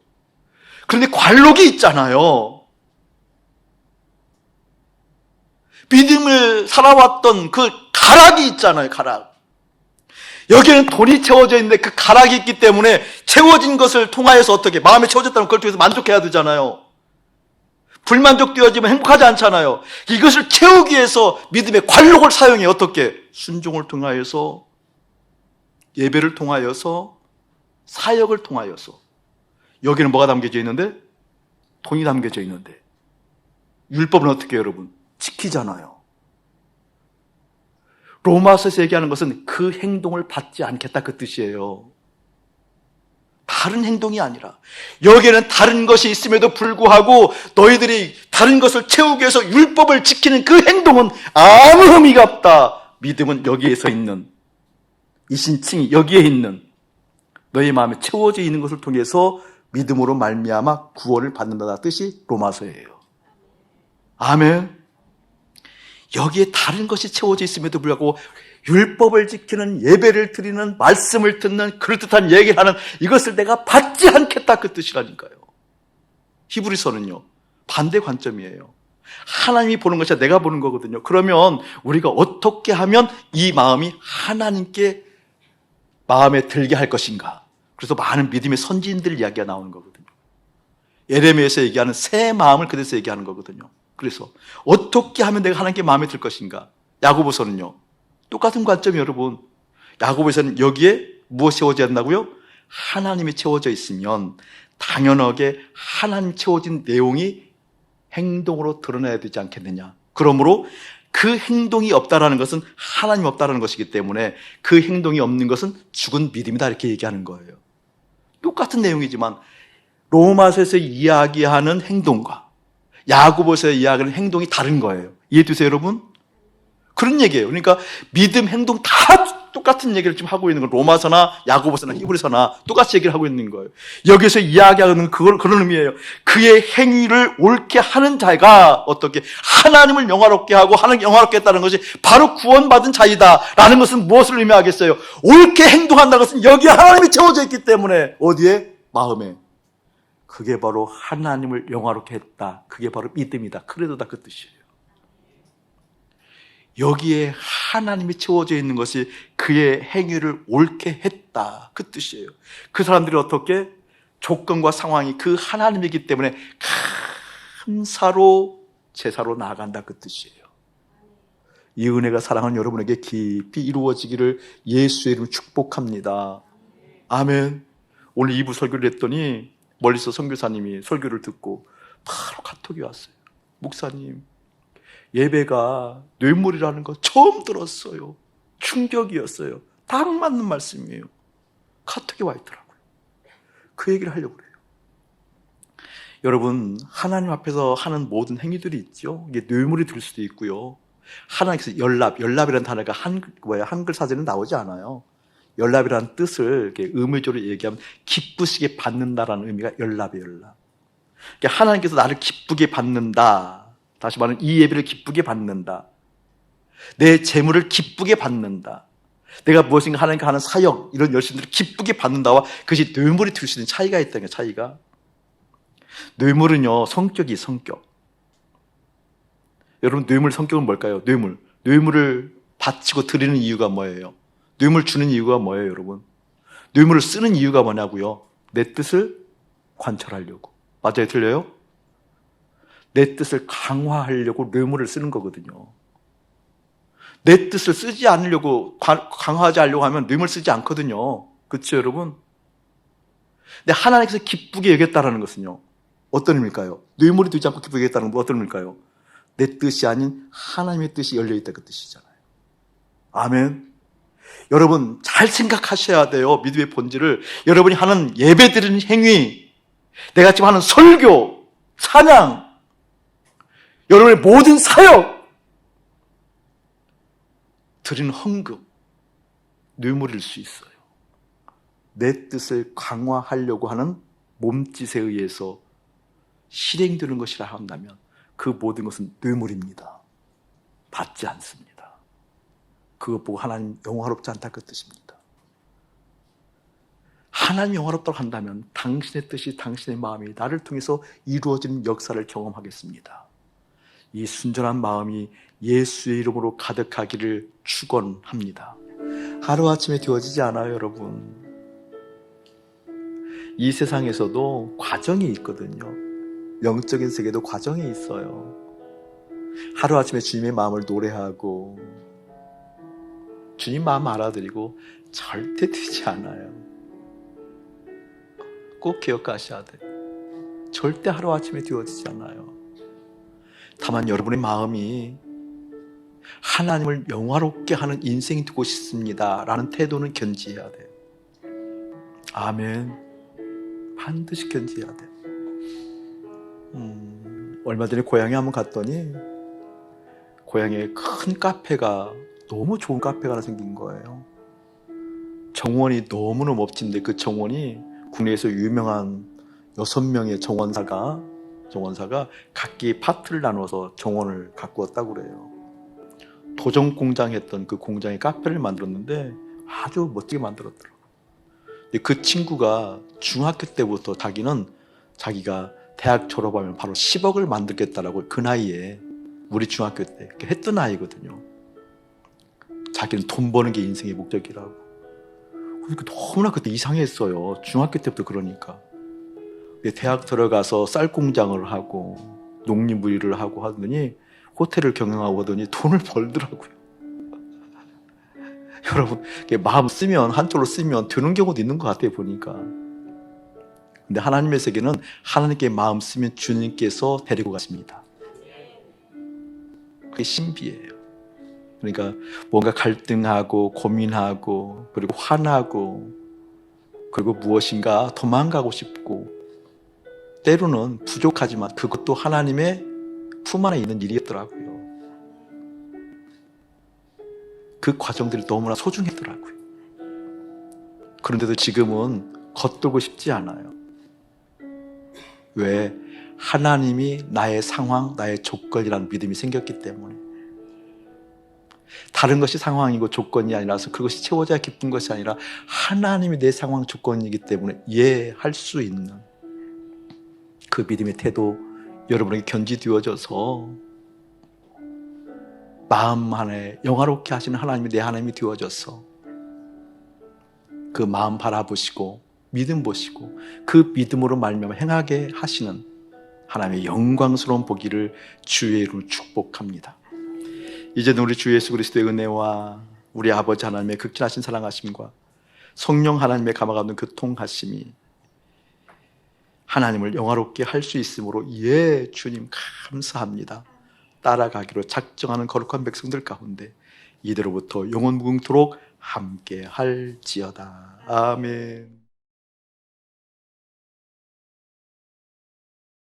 그런데 관록이 있잖아요. 믿음을 살아왔던 그 가락이 있잖아요. 가락. 여기에는 돈이 채워져 있는데 그 가락이 있기 때문에 채워진 것을 통하여서 어떻게 마음에 채워졌다면 그걸 통해서 만족해야 되잖아요. 불만족되어지면 행복하지 않잖아요. 이것을 채우기 위해서 믿음의 관록을 사용해. 어떻게? 순종을 통하여서, 예배를 통하여서, 사역을 통하여서. 여기는 뭐가 담겨져 있는데? 돈이 담겨져 있는데. 율법은 어떻게 해요, 여러분? 지키잖아요. 로마서에서 얘기하는 것은 그 행동을 받지 않겠다 그 뜻이에요. 다른 행동이 아니라 여기에는 다른 것이 있음에도 불구하고 너희들이 다른 것을 채우기 위해서 율법을 지키는 그 행동은 아무 의미가 없다. 믿음은 여기에서 있는, 이 신칭이 여기에 있는 너희 마음에 채워져 있는 것을 통해서 믿음으로 말미암아 구원을 받는다는 뜻이 로마서예요. 아멘. 여기에 다른 것이 채워져 있음에도 불구하고 율법을 지키는, 예배를 드리는, 말씀을 듣는, 그럴듯한 얘기를 하는 이것을 내가 받지 않겠다 그 뜻이라니까요. 히브리서는요 반대 관점이에요. 하나님이 보는 것이 내가 보는 거거든요. 그러면 우리가 어떻게 하면 이 마음이 하나님께 마음에 들게 할 것인가. 그래서 많은 믿음의 선지인들 이야기가 나오는 거거든요. 예레미야에서 얘기하는 새 마음을 그래서 얘기하는 거거든요. 그래서 어떻게 하면 내가 하나님께 마음에 들 것인가. 야고보서는요 똑같은 관점이 여러분. 야고보에서는 여기에 무엇이 채워져야 한다고요? 하나님이 채워져 있으면 당연하게 하나님 채워진 내용이 행동으로 드러나야 되지 않겠느냐. 그러므로 그 행동이 없다라는 것은 하나님 없다라는 것이기 때문에 그 행동이 없는 것은 죽은 믿음이다 이렇게 얘기하는 거예요. 똑같은 내용이지만 로마서에서 이야기하는 행동과 야고보서에서 이야기하는 행동이 다른 거예요. 이해되세요 여러분? 그런 얘기예요. 그러니까 믿음, 행동 다 똑같은 얘기를 지금 하고 있는 건 로마서나 야고보서나 히브리서나 똑같이 얘기를 하고 있는 거예요. 여기서 이야기하는 그런 의미예요. 그의 행위를 옳게 하는 자가 어떻게 하나님을 영화롭게 하고 하나님 영화롭게 했다는 것이 바로 구원받은 자이다라는 것은 무엇을 의미하겠어요? 옳게 행동한다는 것은 여기에 하나님이 채워져 있기 때문에 어디에? 마음에. 그게 바로 하나님을 영화롭게 했다. 그게 바로 믿음이다. 그래도다 그 뜻이에요. 여기에 하나님이 채워져 있는 것이 그의 행위를 옳게 했다 그 뜻이에요. 그 사람들이 어떻게? 조건과 상황이 그 하나님이기 때문에 감사로 제사로 나아간다 그 뜻이에요. 이 은혜가 사랑하는 여러분에게 깊이 이루어지기를 예수의 이름으로 축복합니다. 아멘. 오늘 2부 설교를 했더니 멀리서 선교사님이 설교를 듣고 바로 카톡이 왔어요. 목사님, 예배가 뇌물이라는 거 처음 들었어요. 충격이었어요. 딱 맞는 말씀이에요. 카톡이 와 있더라고요. 그 얘기를 하려고 그래요. 여러분, 하나님 앞에서 하는 모든 행위들이 있죠. 이게 뇌물이 될 수도 있고요. 하나님께서 연락이라는 단어가 한글 사전에 나오지 않아요. 연락이라는 뜻을 이렇게 의미적으로 얘기하면 기쁘시게 받는다라는 의미가 연락이에요. 연락. 그러니까 하나님께서 나를 기쁘게 받는다. 다시 말하면 이 예배를 기쁘게 받는다. 내 재물을 기쁘게 받는다. 내가 무엇인가 하나님께 하는 사역, 이런 열심들을 기쁘게 받는다와 그것이 뇌물이 될 수 있는 차이가 있다는 거예요. 차이가. 뇌물은요, 성격. 여러분, 뇌물 성격은 뭘까요? 뇌물을 바치고 드리는 이유가 뭐예요? 뇌물 주는 이유가 뭐예요, 여러분? 뇌물을 쓰는 이유가 뭐냐고요? 내 뜻을 관철하려고. 맞아요, 틀려요? 내 뜻을 강화하려고 뇌물을 쓰는 거거든요. 내 뜻을 쓰지 않으려고, 강화하지 않으려고 하면 뇌물 쓰지 않거든요. 그렇죠, 여러분? 근데 하나님께서 기쁘게 여겼다라는 것은요, 어떤 의미일까요? 뇌물이 되지 않고 기쁘게 여겼다는 건 어떤 의미일까요? 내 뜻이 아닌 하나님의 뜻이 열려있다, 그 뜻이잖아요. 아멘. 여러분 잘 생각하셔야 돼요. 믿음의 본질을. 여러분이 하는 예배드리는 행위, 내가 지금 하는 설교, 찬양, 여러분의 모든 사역, 드리는 헌금, 뇌물일 수 있어요. 내 뜻을 강화하려고 하는 몸짓에 의해서 실행되는 것이라 한다면 그 모든 것은 뇌물입니다. 받지 않습니다. 그것 보고 하나님 영화롭지 않다, 그 뜻입니다. 하나님 영화롭다고 한다면 당신의 뜻이, 당신의 마음이 나를 통해서 이루어지는 역사를 경험하겠습니다. 이 순전한 마음이 예수의 이름으로 가득하기를 축원합니다. 하루아침에 되어지지 않아요, 여러분. 이 세상에서도 과정이 있거든요. 영적인 세계도 과정이 있어요. 하루아침에 주님의 마음을 노래하고 주님 마음 알아드리고 절대 되지 않아요. 꼭 기억하셔야 돼요. 절대 하루아침에 되어지지 않아요. 다만 여러분의 마음이 하나님을 영화롭게 하는 인생이 되고 싶습니다 라는 태도는 견지해야 돼요. 아멘. 반드시 견지해야 돼요. 얼마 전에 고향에 한번 갔더니 고향에 큰 카페가, 너무 좋은 카페가 하나 생긴 거예요. 정원이 너무너무 멋진데 그 정원이 국내에서 유명한 6명의 정원사가 각기 파트를 나눠서 정원을 가꾸었다고 그래요. 도전 공장 했던 그 공장에 카페를 만들었는데 아주 멋지게 만들었더라고요. 그 친구가 중학교 때부터 자기가 대학 졸업하면 바로 10억을 만들겠다라고 그 나이에, 우리 중학교 때 했던 아이거든요. 자기는 돈 버는 게 인생의 목적이라고. 그러니까 너무나 그때 이상했어요. 중학교 때부터 그러니까. 대학 들어가서 쌀 공장을 하고 농림부 일을 하고 하더니 호텔을 경영하고 하더니 돈을 벌더라고요. 여러분, 마음 쓰면, 한쪽으로 쓰면 되는 경우도 있는 것 같아요, 보니까. 근데 하나님의 세계는 하나님께 마음 쓰면 주님께서 데리고 가십니다. 그게 신비예요. 그러니까 뭔가 갈등하고 고민하고 그리고 화나고 그리고 무엇인가 도망가고 싶고 때로는 부족하지만 그것도 하나님의 품 안에 있는 일이었더라고요. 그 과정들이 너무나 소중했더라고요. 그런데도 지금은 겉돌고 싶지 않아요. 왜? 하나님이 나의 상황, 나의 조건이라는 믿음이 생겼기 때문에. 다른 것이 상황이고 조건이 아니라서 그것이 채워져야 기쁜 것이 아니라 하나님이 내 상황, 조건이기 때문에 이해할 수 있는 그 믿음의 태도, 여러분에게 견지되어져서 마음 안에 영화롭게 하시는 하나님이 내 하나님이 되어져서 그 마음 바라보시고 믿음 보시고 그 믿음으로 말미암아 행하게 하시는 하나님의 영광스러운 보기를 주의 이름으로 축복합니다. 이제는 우리 주 예수 그리스도의 은혜와 우리 아버지 하나님의 극진하신 사랑하심과 성령 하나님의 감화가 없는 교통하심이 하나님을 영화롭게 할 수 있으므로 예 주님 감사합니다. 따라가기로 작정하는 거룩한 백성들 가운데 이대로부터 영원 무궁토록 함께 할지어다. 아멘.